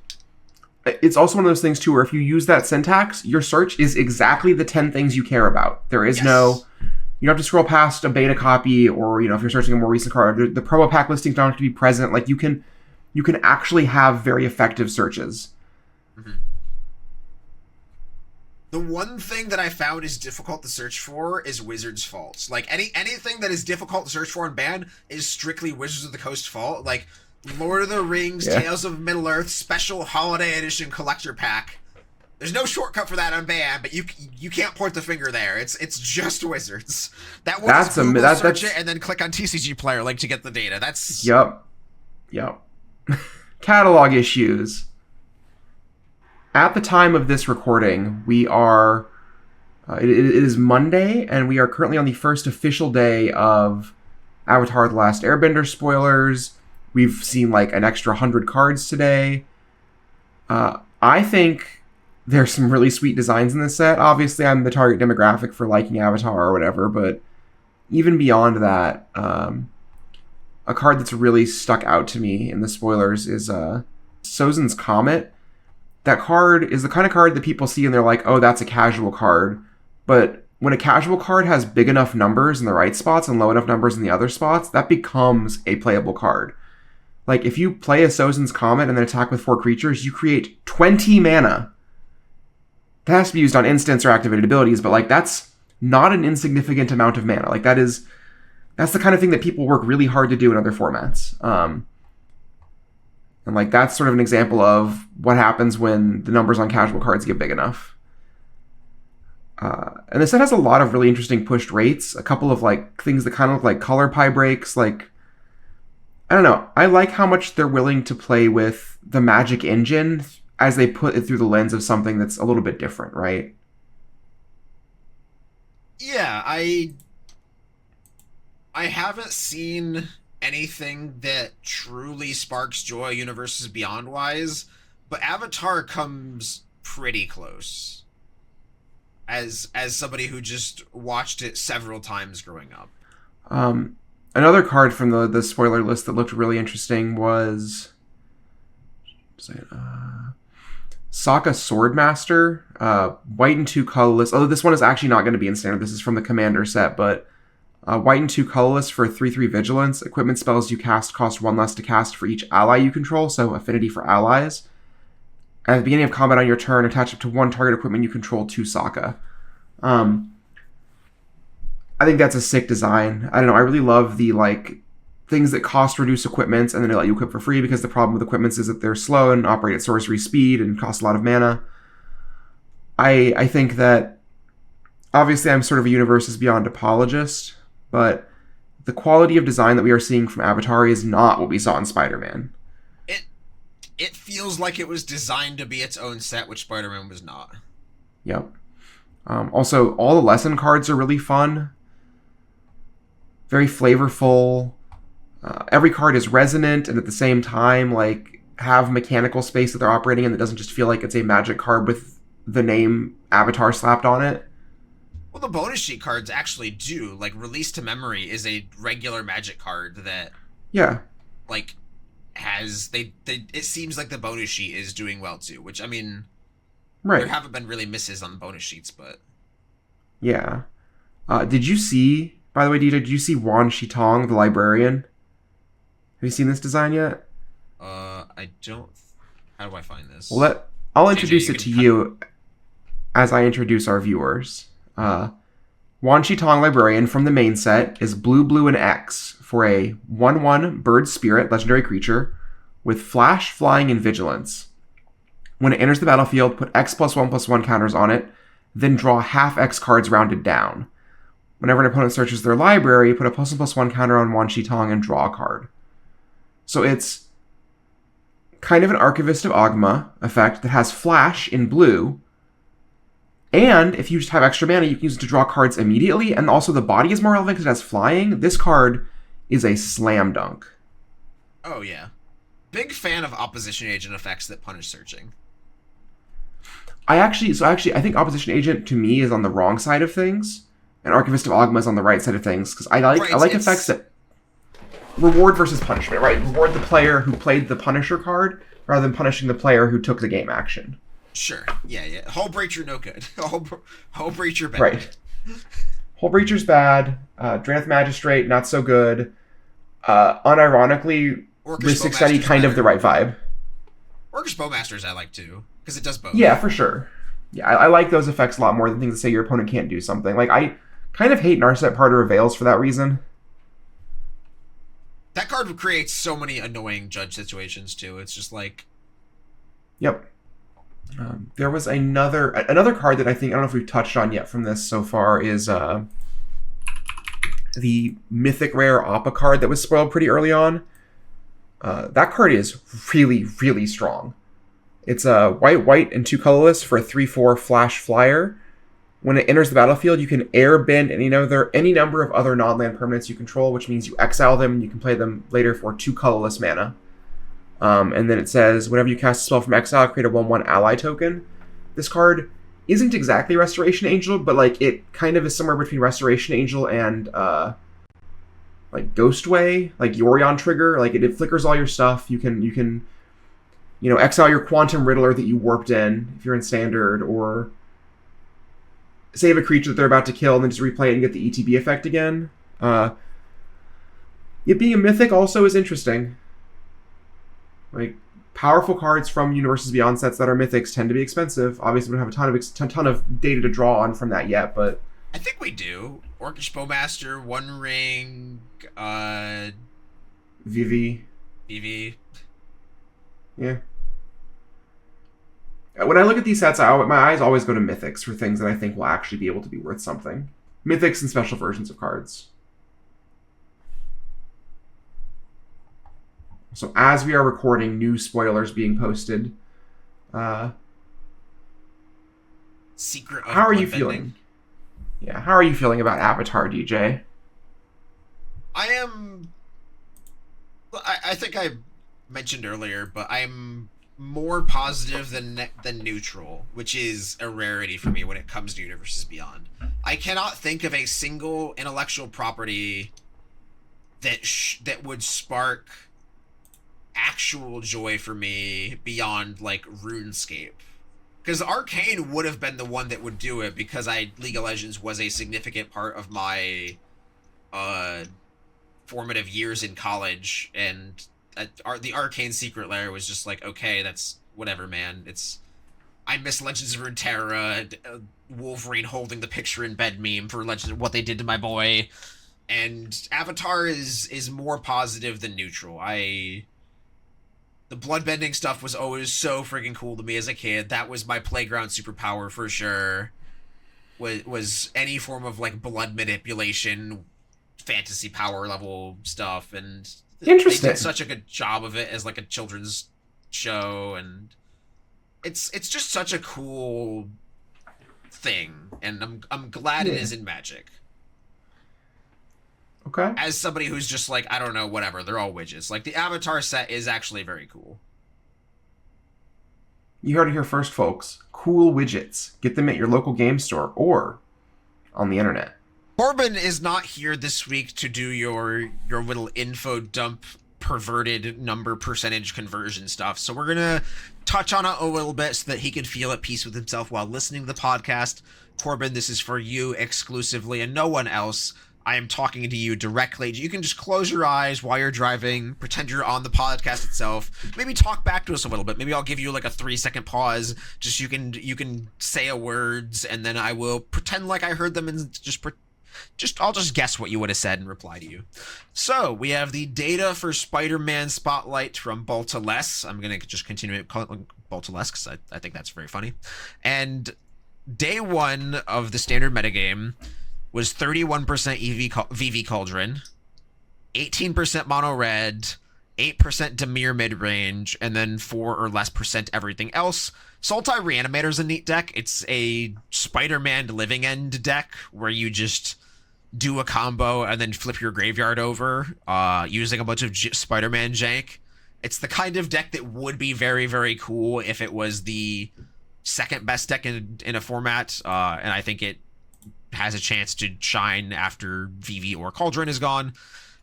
S6: It's also one of those things too where if you use that syntax, your search is exactly the 10 things you care about. There is you don't have to scroll past a beta copy, or if you're searching a more recent card, the promo pack listings don't have to be present. Like you can actually have very effective searches.
S1: Mm-hmm. The one thing that I found is difficult to search for is Wizards' faults. Like anything that is difficult to search for in Ban is strictly Wizards of the Coast fault. Like Lord of the Rings, Tales of Middle-earth, Special Holiday Edition Collector Pack. There's no shortcut for that on Ban, but you can't point the finger there. It's just Wizards. That one is Google search it and then click on TCG Player link to get the data. That's...
S6: Yep. Catalog issues. At the time of this recording, we are... it is Monday, and we are currently on the first official day of Avatar: The Last Airbender spoilers. We've seen like an extra 100 cards today. I think there's some really sweet designs in this set. Obviously, I'm the target demographic for liking Avatar or whatever, but even beyond that, a card that's really stuck out to me in the spoilers is Sozin's Comet. That card is the kind of card that people see and they're like, oh, that's a casual card. But when a casual card has big enough numbers in the right spots and low enough numbers in the other spots, that becomes a playable card. Like, if you play a Sozin's Comet and then attack with 4 creatures, you create 20 mana. That has to be used on instants or activated abilities, but, like, that's not an insignificant amount of mana. Like, that's the kind of thing that people work really hard to do in other formats. And like that's sort of an example of what happens when the numbers on casual cards get big enough. And the set has a lot of really interesting pushed rates. A couple of like things that kind of look like color pie breaks. Like, I don't know. I like how much they're willing to play with the Magic engine as they put it through the lens of something that's a little bit different, right?
S1: Yeah, I haven't seen anything that truly sparks joy Universes Beyond wise, but Avatar comes pretty close. As somebody who just watched it several times growing up.
S6: Another card from the spoiler list that looked really interesting was Sokka Swordmaster, white and 2 colorless. Oh, this one is actually not going to be in standard. This is from the Commander set, but white and 2 colorless for 3/3 vigilance. Equipment spells you cast cost 1 less to cast for each ally you control, so affinity for allies. At the beginning of combat on your turn, attach up to 1 target equipment you control to Sokka. I think that's a sick design. I don't know. I really love the like things that cost reduce equipments and then they let you equip for free, because the problem with equipments is that they're slow and operate at sorcery speed and cost a lot of mana. I think that obviously I'm sort of a Universes Beyond apologist, but the quality of design that we are seeing from Avatar is not what we saw in Spider-Man.
S1: It feels like it was designed to be its own set, which Spider-Man was not.
S6: Yep. Also, all the lesson cards are really fun. Very flavorful. Every card is resonant and at the same time, like, have mechanical space that they're operating in that doesn't just feel like it's a Magic card with the name Avatar slapped on it.
S1: Well, the bonus sheet cards actually do. Like, Release to Memory is a regular Magic card that...
S6: Yeah.
S1: Like... has it seems like the bonus sheet is doing well too, which I mean,
S6: right.
S1: There haven't been really misses on the bonus sheets, but
S6: yeah. Did you see, by the way, Dita, did you see Wan Shitong, the librarian? Have you seen this design yet?
S1: I don't. How do I find this?
S6: Well, I'll introduce it to you as I introduce our viewers. Wan Shitong Librarian from the main set is blue, and X for a 1/1 bird spirit legendary creature with flash, flying, and vigilance. When it enters the battlefield, put X+1/+1 counters on it, then draw half X cards rounded down. Whenever an opponent searches their library, put a +1/+1 counter on Wan Shitong and draw a card. So it's kind of an Archivist of Ogma effect that has flash in blue. And if you just have extra mana, you can use it to draw cards immediately. And also the body is more relevant because it has flying. This card is a slam dunk.
S1: Oh, yeah. Big fan of opposition agent effects that punish searching.
S6: I think opposition agent to me is on the wrong side of things. And Archivist of Ogma is on the right side of things. Because I like effects that reward versus punishment, right? Reward the player who played the Punisher card rather than punishing the player who took the game action.
S1: Sure. Yeah. Hull Breacher, no good. Hull Breacher, bad.
S6: Right. Hull Breacher's bad. Drannith Magistrate, not so good. Unironically, Mystic Study, kind of the right vibe.
S1: Orcish Bowmasters I like too, because it does both.
S6: Yeah, for sure. Yeah, I like those effects a lot more than things that say your opponent can't do something. Like, I kind of hate Narset Parter of Veils for that reason.
S1: That card creates so many annoying judge situations too. It's just like...
S6: Yep. There was another card that I don't know if we've touched on yet from this so far is the Mythic Rare Appa card that was spoiled pretty early on. That card is really, really strong. It's a white, and 2 colorless for a 3/4 flash flyer. When it enters the battlefield, you can airbend any number of other non-land permanents you control, which means you exile them and you can play them later for 2 colorless mana. And then it says, whenever you cast a spell from exile, create a 1/1 ally token. This card isn't exactly Restoration Angel, but like it kind of is somewhere between Restoration Angel and like Ghostway, like Yorion Trigger. Like it flickers all your stuff. You can exile your Quantum Riddler that you warped in if you're in Standard, or save a creature that they're about to kill and then just replay it and get the ETB effect again. It being a mythic also is interesting. Like, powerful cards from Universes Beyond sets that are mythics tend to be expensive. Obviously, we don't have a ton of data to draw on from that yet, but...
S1: I think we do. Orcish Bowmaster, One Ring,
S6: Vivi. Yeah. When I look at these sets, my eyes always go to mythics for things that I think will actually be able to be worth something. Mythics and special versions of cards. So as we are recording, new spoilers being posted.
S1: Secret of
S6: How are you
S1: bloodbending.
S6: feeling? Yeah, how are you feeling about Avatar, DJ?
S1: I think I mentioned earlier, but I'm more positive than neutral, which is a rarity for me when it comes to Universes Beyond. I cannot think of a single intellectual property that would spark actual joy for me beyond like RuneScape. Because Arcane would have been the one that would do it because League of Legends was a significant part of my formative years in college, and the Arcane Secret Lair was just like, okay, that's whatever, man. I miss Legends of Runeterra, Wolverine holding the picture in bed meme for Legends, what they did to my boy, and Avatar is more positive than neutral. The bloodbending stuff was always so freaking cool to me as a kid. That was my playground superpower for sure. Was any form of like blood manipulation, fantasy power level stuff, and
S6: Interesting.
S1: they did such a good job of it as like a children's show, and it's just such a cool thing, and I'm glad it is in Magic.
S6: Okay.
S1: As somebody who's just like, I don't know, whatever, they're all widgets. Like, the Avatar set is actually very cool.
S6: You heard it here first, folks. Cool widgets. Get them at your local game store or on the internet.
S1: Corbin is not here this week to do your little info dump perverted number percentage conversion stuff. So we're going to touch on it a little bit so that he can feel at peace with himself while listening to the podcast. Corbin, this is for you exclusively and no one else. I am talking to you directly. You can just close your eyes while you're driving, pretend you're on the podcast itself. Maybe talk back to us a little bit. Maybe I'll give you like a 3-second pause. Just you can say a words, and then I will pretend like I heard them and I'll just guess what you would have said and reply to you. So we have the data for Spider-Man Spotlight from Baltaless. I'm gonna just continue to call it Baltaless because I think that's very funny. And day one of the standard metagame was 31% VV Cauldron, 18% Mono Red, 8% Dimir mid-range, and then 4 or less percent everything else. Sultai Reanimator's a neat deck. It's a Spider-Man Living End deck where you just do a combo and then flip your graveyard over using a bunch of Spider-Man jank. It's the kind of deck that would be very, very cool if it was the second best deck in a format, and I think it has a chance to shine after VV or Cauldron is gone.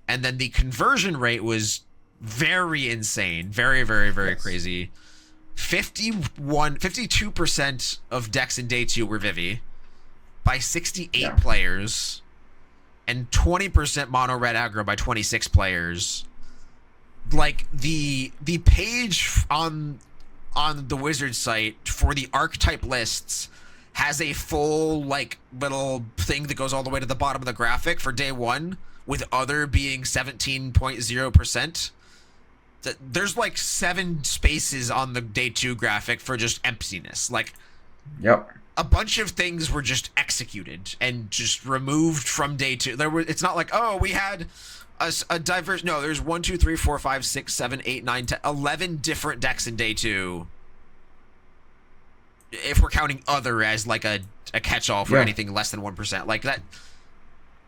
S1: And then the conversion rate was very insane. Very, very, very crazy. 52% of decks in day two were Vivi by 68 players, and 20% mono red aggro by 26 players. Like the page on the Wizard site for the archetype lists has a full like little thing that goes all the way to the bottom of the graphic for day one, with other being 17.0%. There's like 7 spaces on the day 2 graphic for just emptiness. Like,
S6: yep,
S1: a bunch of things were just executed and just removed from day 2. It's not like, oh, we had a diverse. No, there's 1, 2, 3, 4, 5, 6, 7, 8, 9, 10, 11 different decks in day 2. If we're counting other as like a catch-all for anything less than 1%, like that.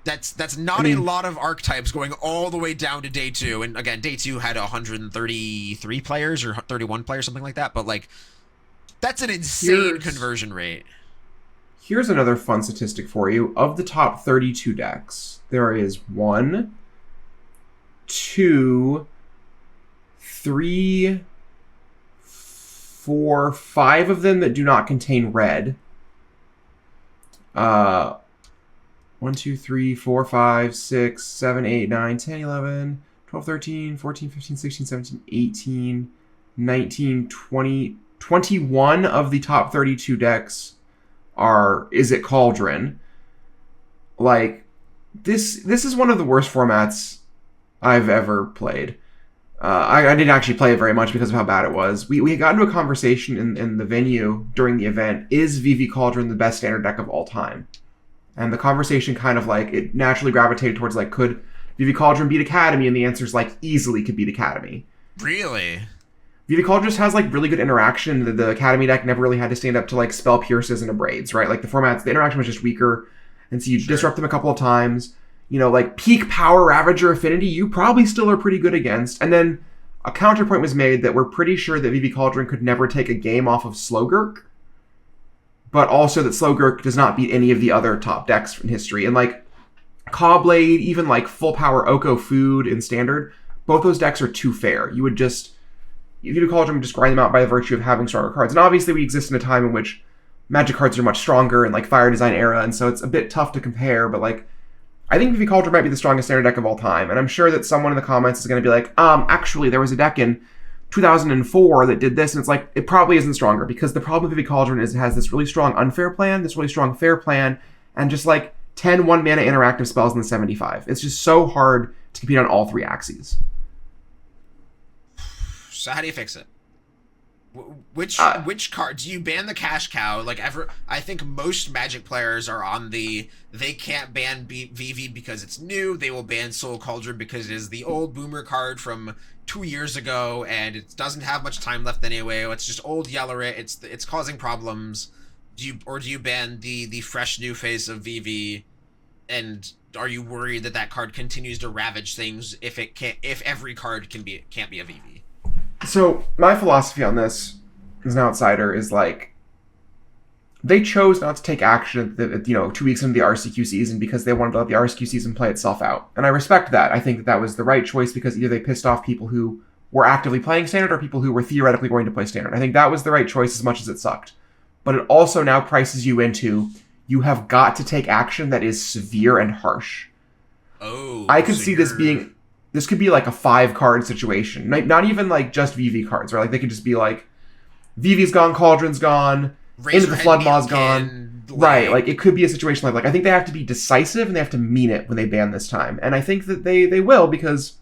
S1: That's not a lot of archetypes going all the way down to day 2. And again, day 2 had 133 players or 31 players, something like that. But like, that's an insane conversion rate.
S6: Here's another fun statistic for you. Of the top 32 decks, there is 1, 2, 3, 4, 5 of them that do not contain red. 1, 2, 3, 4, 5, 6, 7, 8, 9, 10, 11, 12, 13, 14, 15, 16, 17, 18, 19, 20, 21 of the top 32 decks is it Cauldron. Like, this is one of the worst formats I've ever played. I didn't actually play it very much because of how bad it was. We got into a conversation in the venue during the event. Is VV Cauldron the best standard deck of all time? And the conversation kind of like, it naturally gravitated towards like, could VV Cauldron beat Academy? And the answer is like, easily could beat Academy.
S1: Really?
S6: VV Cauldron just has like really good interaction. The Academy deck never really had to stand up to like Spell Pierces and Abrades, right? Like the interaction was just weaker. And so you disrupt them a couple of times. You know, like peak power Ravager Affinity, you probably still are pretty good against. And then a counterpoint was made that we're pretty sure that VV Cauldron could never take a game off of Slowgurk, but also that Slowgurk does not beat any of the other top decks in history. And like Cawblade, even like full power Oko Food in Standard, both those decks are too fair. You would just, VV Cauldron would just grind them out by virtue of having stronger cards. And obviously we exist in a time in which Magic cards are much stronger and like Fire Design era, and so it's a bit tough to compare, but like I think VV Cauldron might be the strongest standard deck of all time, and I'm sure that someone in the comments is going to be like, actually, there was a deck in 2004 that did this, and it's like, it probably isn't stronger, because the problem with VV Cauldron is it has this really strong unfair plan, this really strong fair plan, and just like 10 1-mana interactive spells in the 75. It's just so hard to compete on all three axes.
S1: So how do you fix it? Which card do you ban the cash cow? Like I think most Magic players are on they can't ban VV because it's new. They will ban Soul Cauldron because it is the old boomer card from 2 years ago and it doesn't have much time left anyway. It's just old Yellowrit. It's causing problems. Do you ban the fresh new face of VV? And are you worried that card continues to ravage things if every card can't be a VV?
S6: So my philosophy on this as an outsider is like, they chose not to take action at 2 weeks into the RCQ season because they wanted to let the RCQ season play itself out. And I respect that. I think that was the right choice because either they pissed off people who were actively playing Standard or people who were theoretically going to play Standard. I think that was the right choice as much as it sucked. But it also now prices you into, you have got to take action that is severe and harsh.
S1: Oh,
S6: I could see this could be like a 5-card situation. Not even like just VV cards, right? Like they could just be like, VV's gone, Cauldron's gone, Into the Flood Maw's gone. Right, like it could be a situation like I think they have to be decisive and they have to mean it when they ban this time. And I think that they will, because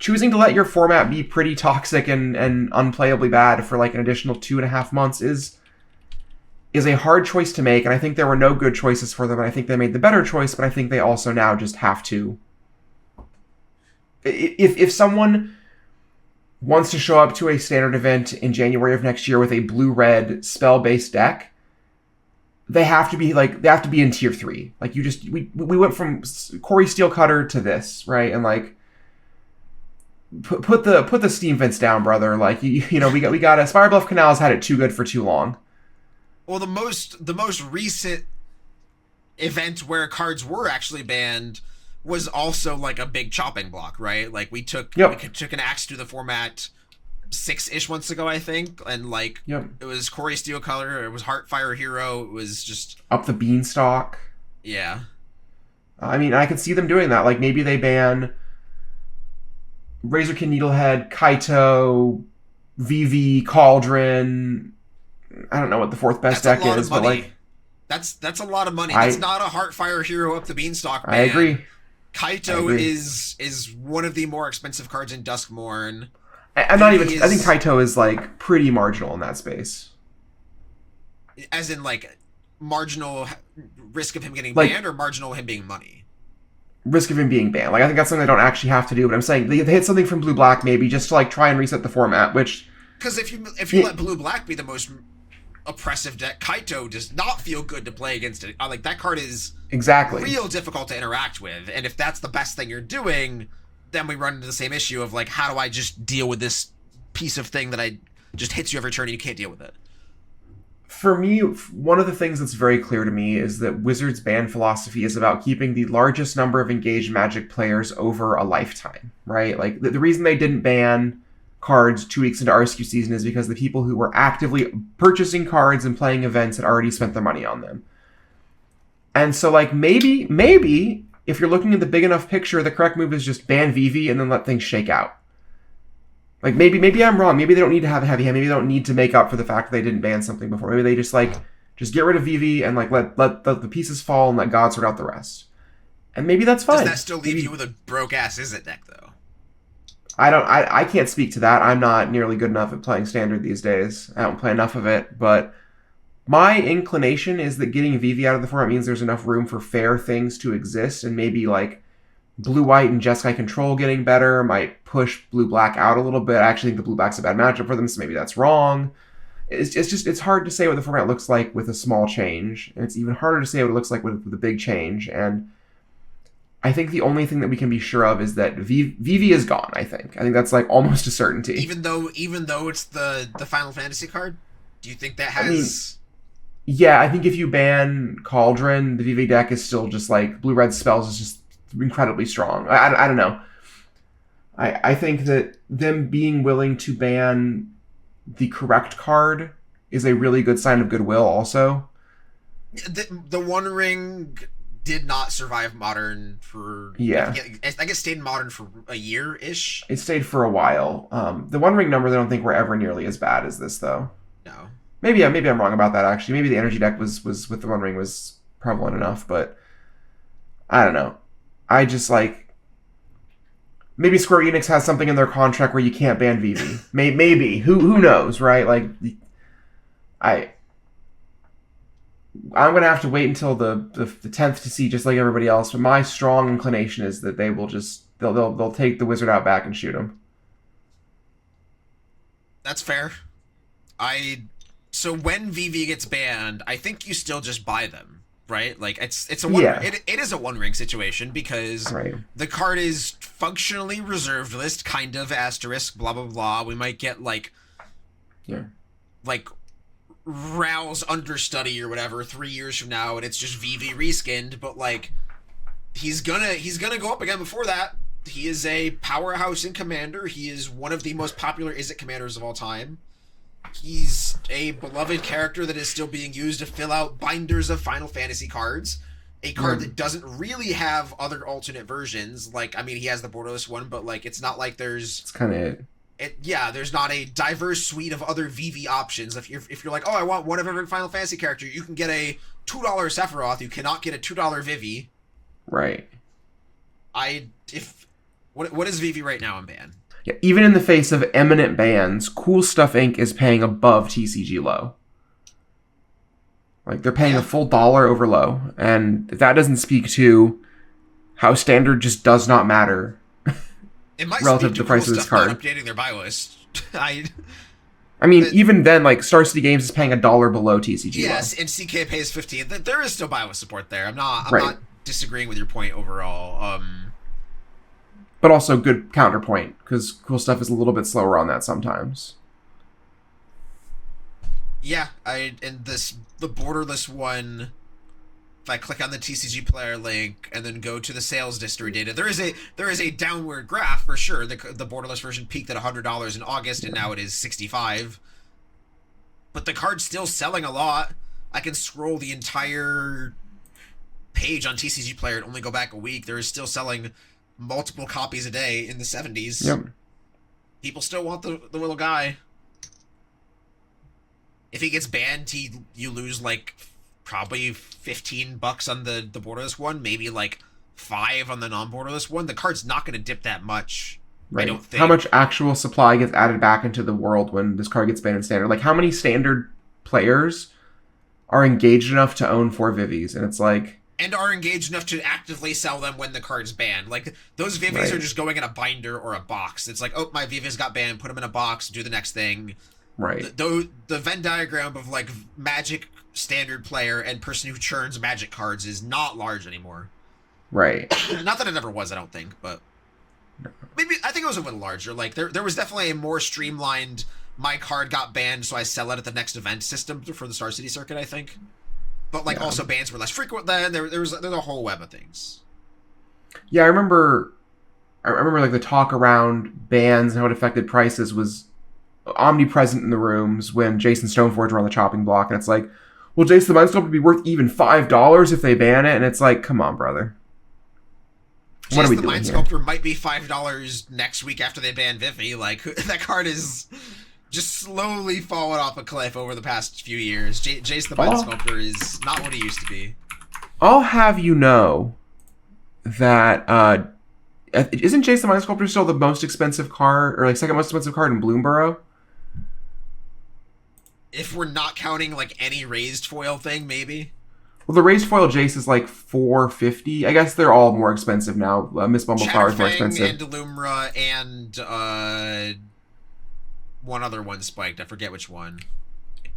S6: choosing to let your format be pretty toxic and unplayably bad for like an additional 2.5 months is a hard choice to make. And I think there were no good choices for them. And I think they made the better choice, but I think they also now just have to. If someone wants to show up to a Standard event in January of next year with a blue-red spell-based deck, they have to be in tier 3. Like we went from Corey Steelcutter to this, right? And like put the steam vents down, brother. Like we got Spire Bluff Canal's had it too good for too long.
S1: Well, the most recent event where cards were actually banned was also like a big chopping block, right? Like we took an axe through the format 6-ish months ago, I think, and like it was Corey Steelcolor, it was Heartfire Hero, it was just
S6: up the beanstalk.
S1: Yeah.
S6: I mean, I could see them doing that. Like maybe they ban Razorkin Needlehead, Kaito, VV, Cauldron. I don't know what the fourth best deck is, but like
S1: that's a lot of money. That's not a Heartfire Hero up the beanstalk, man.
S6: I agree.
S1: Kaito is one of the more expensive cards in Duskmourn.
S6: I think Kaito is like pretty marginal in that space.
S1: As in like marginal risk of him getting banned, or marginal him being money?
S6: Risk of him being banned. Like I think that's something they don't actually have to do, but I'm saying they hit something from blue-black maybe just to like try and reset the format, which...
S1: Because if you let blue-black be the most oppressive deck, Kaito does not feel good to play against it. Like that card is real difficult to interact with, and if that's the best thing you're doing, then we run into the same issue of like, how do I just deal with this piece of thing that I just hits you every turn and you can't deal with it?
S6: For me, one of the things that's very clear to me is that Wizards' ban philosophy is about keeping the largest number of engaged Magic players over a lifetime, right? Like the reason they didn't ban cards 2 weeks into RSQ season is because the people who were actively purchasing cards and playing events had already spent their money on them. And so like maybe if you're looking at the big enough picture, the correct move is just ban VV and then let things shake out. Like maybe I'm wrong. Maybe they don't need to have a heavy hand. Maybe they don't need to make up for the fact that they didn't ban something before. Maybe they just get rid of VV and like let the pieces fall and let God sort out the rest. And maybe that's fine.
S1: Does that still leave you with a broke ass Izzet deck though?
S6: I can't speak to that. I'm not nearly good enough at playing Standard these days. I don't play enough of it, but my inclination is that getting VV out of the format means there's enough room for fair things to exist, and maybe like blue-white and Jeskai control getting better might push blue-black out a little bit. I actually think the blue-black's a bad matchup for them, so maybe that's wrong. It's hard to say what the format looks like with a small change, and it's even harder to say what it looks like with a big change. And I think the only thing that we can be sure of is that VV is gone. I think that's like almost a certainty.
S1: Even though it's the Final Fantasy card, do you think that has?
S6: Yeah, I think if you ban Cauldron, the VV deck is still just like blue-red spells is just incredibly strong. I don't know. I think that them being willing to ban the correct card is a really good sign of goodwill also.
S1: The One Ring did not survive Modern for...
S6: Yeah.
S1: I think it stayed in Modern for a year-ish.
S6: It stayed for a while. The One Ring numbers I don't think were ever nearly as bad as this, though.
S1: No.
S6: Maybe I'm wrong about that, actually. Maybe the energy deck was with the One Ring was prevalent enough, but I don't know. I just like... Maybe Square Enix has something in their contract where you can't ban VV. Maybe. Who knows, right? Like, I'm going to have to wait until the 10th to see, just like everybody else. But my strong inclination is that they will just... They'll take the wizard out back and shoot him.
S1: That's fair. So when VV gets banned, I think you still just buy them. Right, like it's a one.
S6: Yeah.
S1: It is a One Ring situation because the card is functionally reserved list, kind of asterisk, blah blah blah. We might get like Rao's understudy or whatever 3 years from now, and it's just VV reskinned. But like, he's gonna go up again before that. He is a powerhouse in Commander. He is one of the most popular Izzet commanders of all time. He's a beloved character that is still being used to fill out binders of Final Fantasy cards. A card that doesn't really have other alternate versions. Like, I mean, he has the borderless one, but like, it's not like there's...
S6: It's kind of it.
S1: Yeah, there's not a diverse suite of other VV options. If you're like, oh, I want one of every Final Fantasy character, you can get a $2 Sephiroth. You cannot get a $2 Vivi.
S6: Right.
S1: What is VV right now in ban?
S6: Yeah, even in the face of eminent bans, Cool Stuff Inc. is paying above TCG low. Like, they're paying a full dollar over low. And that doesn't speak to how Standard just does not matter
S1: It might
S6: relative
S1: speak
S6: to the price
S1: Cool
S6: of this
S1: Stuff
S6: card.
S1: not updating their buy list.
S6: I mean, even then, like, Star City Games is paying $1 below TCG
S1: Yes,
S6: low.
S1: and CK pays 15. There is still buy with support there. I'm not disagreeing with your point overall.
S6: But also good counterpoint, because Cool Stuff is a little bit slower on that sometimes.
S1: Yeah, the borderless one, if I click on the TCG player link and then go to the sales history data, there is a downward graph for sure. The borderless version peaked at $100 in August, and now it is $65. But the card's still selling a lot. I can scroll the entire page on TCG player and only go back a week. There is still selling multiple copies a day in the 70s.
S6: Yep.
S1: People still want the little guy. If he gets banned, you lose like probably $15 on the borderless one, maybe like $5 on the non-borderless one. The card's not going to dip that much.
S6: Right.
S1: I don't think.
S6: How much actual supply gets added back into the world when this card gets banned in Standard? Like, how many Standard players are engaged enough to own 4 Vivis? And it's like...
S1: And are engaged enough to actively sell them when the card's banned. Like, those Vivis are just going in a binder or a box. It's like, oh, my Vivis got banned, put them in a box, do the next thing.
S6: Right.
S1: The Venn diagram of, like, Magic Standard player and person who churns Magic cards is not large anymore.
S6: Right.
S1: Not that it ever was, I don't think, but... Maybe, I think it was a little larger. Like, there was definitely a more streamlined, my card got banned, so I sell it at the next event system for the Star City circuit, I think. But, like, also bans were less frequent then. There's a whole web of things.
S6: Yeah, I remember, like, the talk around bans and how it affected prices was omnipresent in the rooms when Jason Stoneforge were on the chopping block. And it's like, well, Jason the Mindsculptor would be worth even $5 if they ban it. And it's like, come on, brother. What are we doing here?
S1: Jason the Mindsculptor might be $5 next week after they ban Vivi. Like, that card is... just slowly fallen off a cliff over the past few years. Jace the Mind Sculptor is not what he used to be.
S6: I'll have you know that Isn't Jace the Mind Sculptor still the most expensive card, or like second most expensive card in Bloomborough?
S1: If we're not counting like any raised foil thing, maybe.
S6: Well, the raised foil Jace is like $450. I guess they're all more expensive now. Miss Bumbleflower is more expensive.
S1: And Illumra and one other one spiked. I forget which one.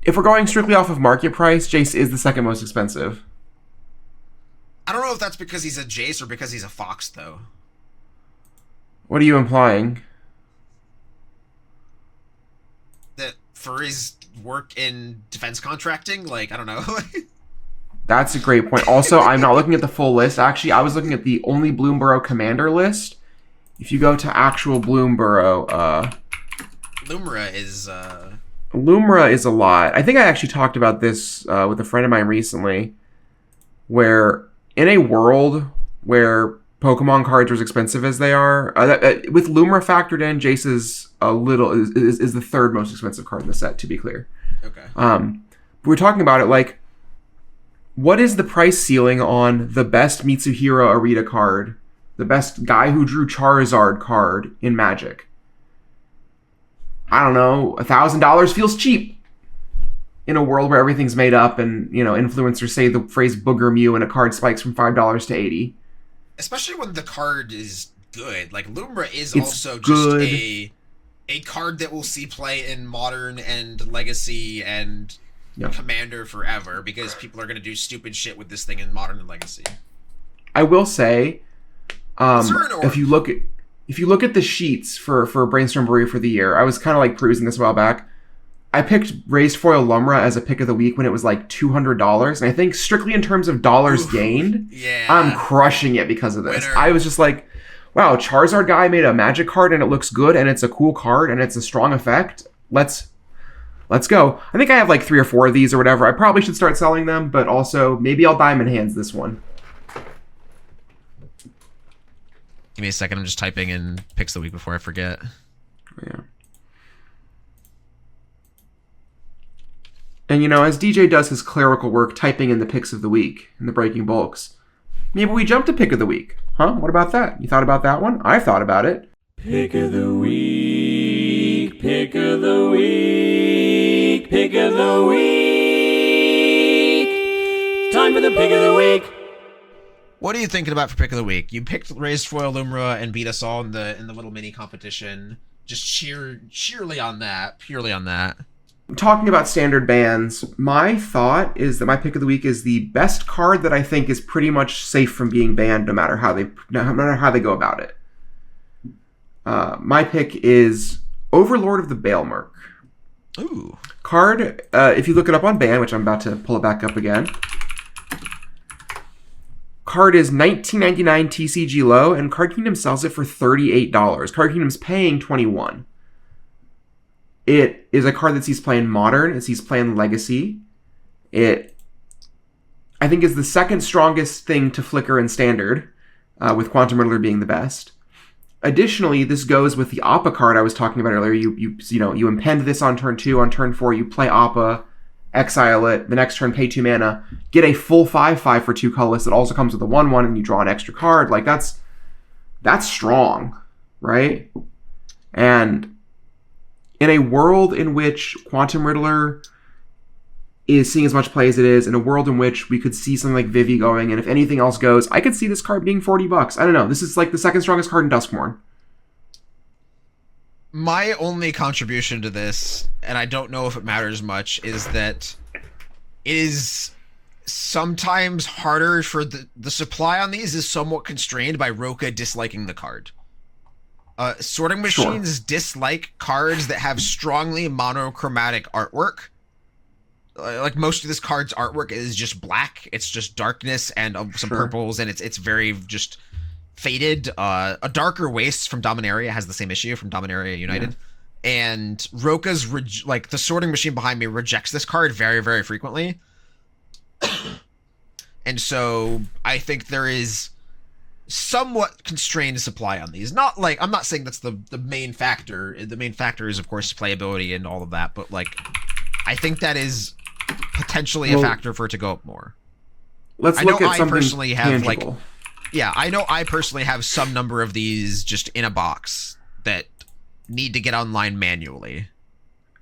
S6: If we're going strictly off of market price, Jace is the second most expensive.
S1: I don't know if that's because he's a Jace or because he's a Fox, though.
S6: What are you implying?
S1: That for his work in defense contracting, like, I don't know.
S6: That's a great point. Also, I'm not looking at the full list. Actually, I was looking at the only Bloomborough commander list. If you go to actual Bloomborough,
S1: Illumra is
S6: a lot. I think I actually talked about this with a friend of mine recently, where in a world where Pokemon cards are as expensive as they are, with Illumra factored in, Jace is is the third most expensive card in the set, to be clear.
S1: okay.
S6: We're talking about it like, what is the price ceiling on the best Mitsuhiro Arita card, the best guy who drew Charizard card in Magic? I don't know, $1,000 feels cheap in a world where everything's made up and, you know, influencers say the phrase Booger Mew and a card spikes from $5 to $80.
S1: Especially when the card is good. Like, Illumra is
S6: It's
S1: also
S6: good.
S1: just a card that we'll see play in Modern and Legacy and Commander forever, because people are going to do stupid shit with this thing in Modern and Legacy.
S6: I will say, if you look at the sheets for Brainstorm Brewery for the year, I was kind of like perusing this a while back. I picked Raised Foil Lumra as a pick of the week when it was like $200, and I think strictly in terms of dollars gained,
S1: yeah,
S6: I'm crushing it because of this.
S1: Winner.
S6: I was just like, wow, Charizard guy made a Magic card and it looks good and it's a cool card and it's a strong effect. Let's go. I think I have like 3 or 4 of these or whatever. I probably should start selling them, but also maybe I'll Diamond Hands this one.
S1: Give me a second. I'm just typing in picks of the week before I forget.
S6: Yeah. And, you know, as DJ does his clerical work typing in the picks of the week in the Breaking Bulks, maybe we jump to pick of the week. Huh? What about that? You thought about that one? I've thought about it.
S4: Pick of the week, pick of the week, pick of the week. Time for the pick of the week.
S1: What are you thinking about for pick of the week? You picked Raised Foil Lumra and beat us all in the little mini competition. Just purely on that.
S6: Talking about standard bans, my thought is that my pick of the week is the best card that I think is pretty much safe from being banned, no matter how they go about it. My pick is Overlord of the Balemerk.
S1: Ooh.
S6: Card, if you look it up on ban, which I'm about to pull it back up again. Card is $19.99 TCG low, and Card Kingdom sells it for $38. Card Kingdom's paying $21. It is a card that sees play in Modern, it sees play in Legacy. It, I think, is the second strongest thing to flicker in Standard, with Quantum Riddler being the best. Additionally, this goes with the Appa card I was talking about earlier. You impend this on turn 2, on turn 4, you play Appa, exile it, the next turn pay 2 mana, get a full 5/5 for 2 colorless that also comes with a 1/1, and you draw an extra card. Like, that's strong, right? And in a world in which Quantum Riddler is seeing as much play as it is, in a world in which we could see something like Vivi going, and if anything else goes, I could see this card being $40. I don't know. This is like the second strongest card in Duskmourn.
S1: My only contribution to this, and I don't know if it matters much, is that it is sometimes harder for the supply on these is somewhat constrained by Roka disliking the card. Sorting machines dislike cards that have strongly monochromatic artwork. Like, most of this card's artwork is just black. It's just darkness and some purples, and it's very just faded. A Darker Waste from Dominaria has the same issue from Dominaria United. Yeah. And Roka's, the sorting machine behind me rejects this card very, very frequently. And so I think there is somewhat constrained supply on these. Not like, I'm not saying that's the main factor. The main factor is, of course, playability and all of that, but like, I think that is potentially a factor for it to go up more.
S6: Let's look at something
S1: I personally have
S6: tangible.
S1: Yeah, I know I personally have some number of these just in a box that need to get online manually.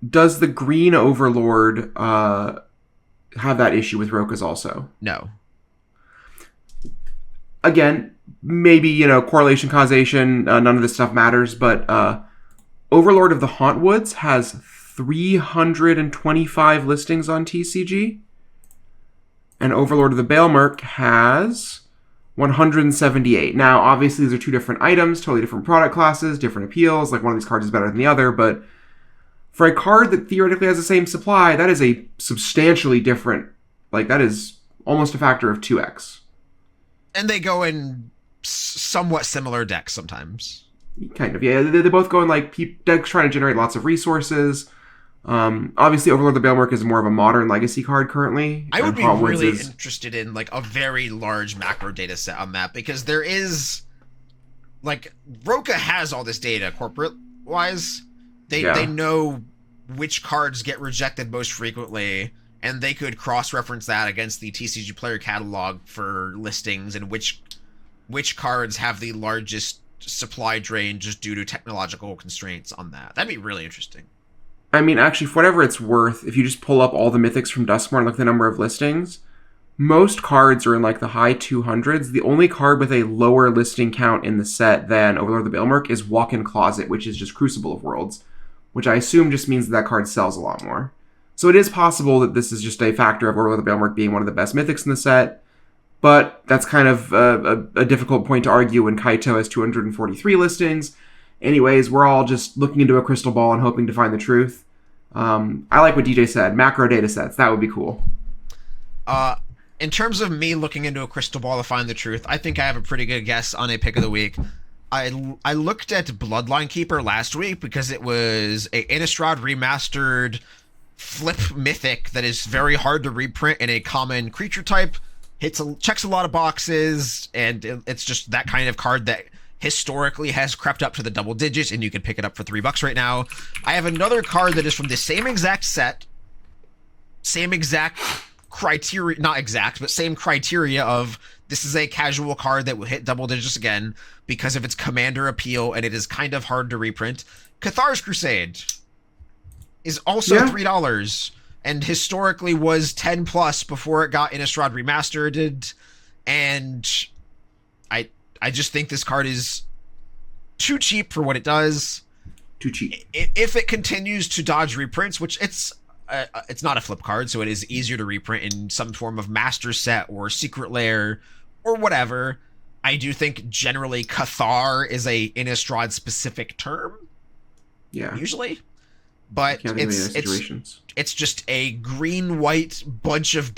S6: Does the green Overlord have that issue with Rokas also?
S1: No.
S6: Again, maybe, correlation, causation, none of this stuff matters, but Overlord of the Hauntwoods has 325 listings on TCG, and Overlord of the Balemirk has 178. Now, obviously, these are two different items, totally different product classes, different appeals, like one of these cards is better than the other, but for a card that theoretically has the same supply, that is a substantially different, that is almost a factor of 2x.
S1: And they go in somewhat similar decks sometimes.
S6: Kind of, yeah. They both go in decks trying to generate lots of resources. Obviously, Overlord of the Balemirk is more of a modern legacy card currently.
S1: I would be really interested in a very large macro data set on that, because there is Roka has all this data corporate wise. They know which cards get rejected most frequently, and they could cross-reference that against the TCG player catalog for listings and which cards have the largest supply drain just due to technological constraints on that. That'd be really interesting.
S6: I mean, actually, for whatever it's worth, if you just pull up all the mythics from Duskmoor and look at the number of listings, most cards are in the high 200s. The only card with a lower listing count in the set than Overlord of the Balemirk is Walk-in Closet, which is just Crucible of Worlds, which I assume just means that card sells a lot more. So it is possible that this is just a factor of Overlord of the Balemirk being one of the best mythics in the set, but that's kind of a difficult point to argue when Kaito has 243 listings. Anyways, we're all just looking into a crystal ball and hoping to find the truth. I like what DJ said. Macro data sets. That would be cool.
S1: In terms of me looking into a crystal ball to find the truth, I think I have a pretty good guess on a pick of the week. I looked at Bloodline Keeper last week because it was a Innistrad remastered flip mythic that is very hard to reprint in a common creature type. Checks a lot of boxes, and it's just that kind of card that historically has crept up to the double digits, and you can pick it up for $3 right now. I have another card that is from the same exact set, same exact criteria, not exact, but same criteria of this is a casual card that will hit double digits again because of its commander appeal, and it is kind of hard to reprint. Cathar's Crusade is also $3 and historically was 10 plus before it got Innistrad remastered, and I just think this card is too cheap for what it does.
S6: Too cheap.
S1: If it continues to dodge reprints, which it's not a flip card, so it is easier to reprint in some form of master set or secret lair or whatever. I do think generally Cathar is a Innistrad specific term. Yeah. Usually. But it's just a green-white bunch of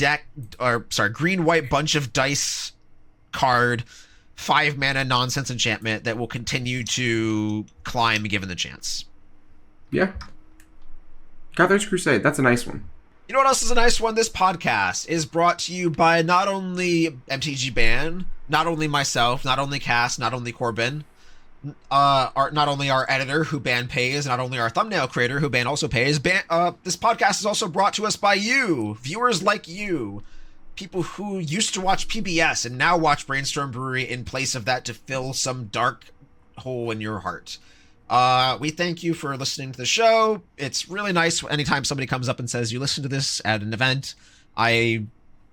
S1: green-white bunch of dice card, 5-mana nonsense enchantment that will continue to climb given the chance.
S6: Yeah. Cathar's Crusade, that's a nice one.
S1: You know what else is a nice one? This podcast is brought to you by not only MTG Ban, not only myself, not only Cass, not only Corbin, not only our editor who Ban pays, not only our thumbnail creator who Ban also pays. This podcast is also brought to us by you, viewers like you, people who used to watch PBS and now watch Brainstorm Brewery in place of that to fill some dark hole in your heart. We thank you for listening to the show. It's really nice anytime somebody comes up and says you listen to this at an event. I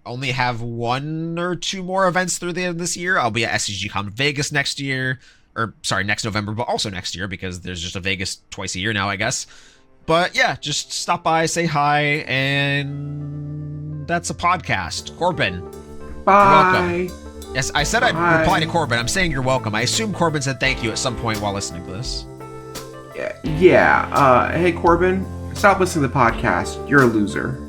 S1: only have 1 or 2 more events through the end of this year. I'll be at SCGCon Vegas next November, but also next year because there's just a Vegas twice a year now, I guess. But yeah, just stop by, say hi, and that's a podcast. Corbin.
S6: Bye.
S1: You're welcome. Yes, I said I'd reply to Corbin. I'm saying you're welcome. I assume Corbin said thank you at some point while listening to this.
S6: Yeah. Hey, Corbin, stop listening to the podcast. You're a loser.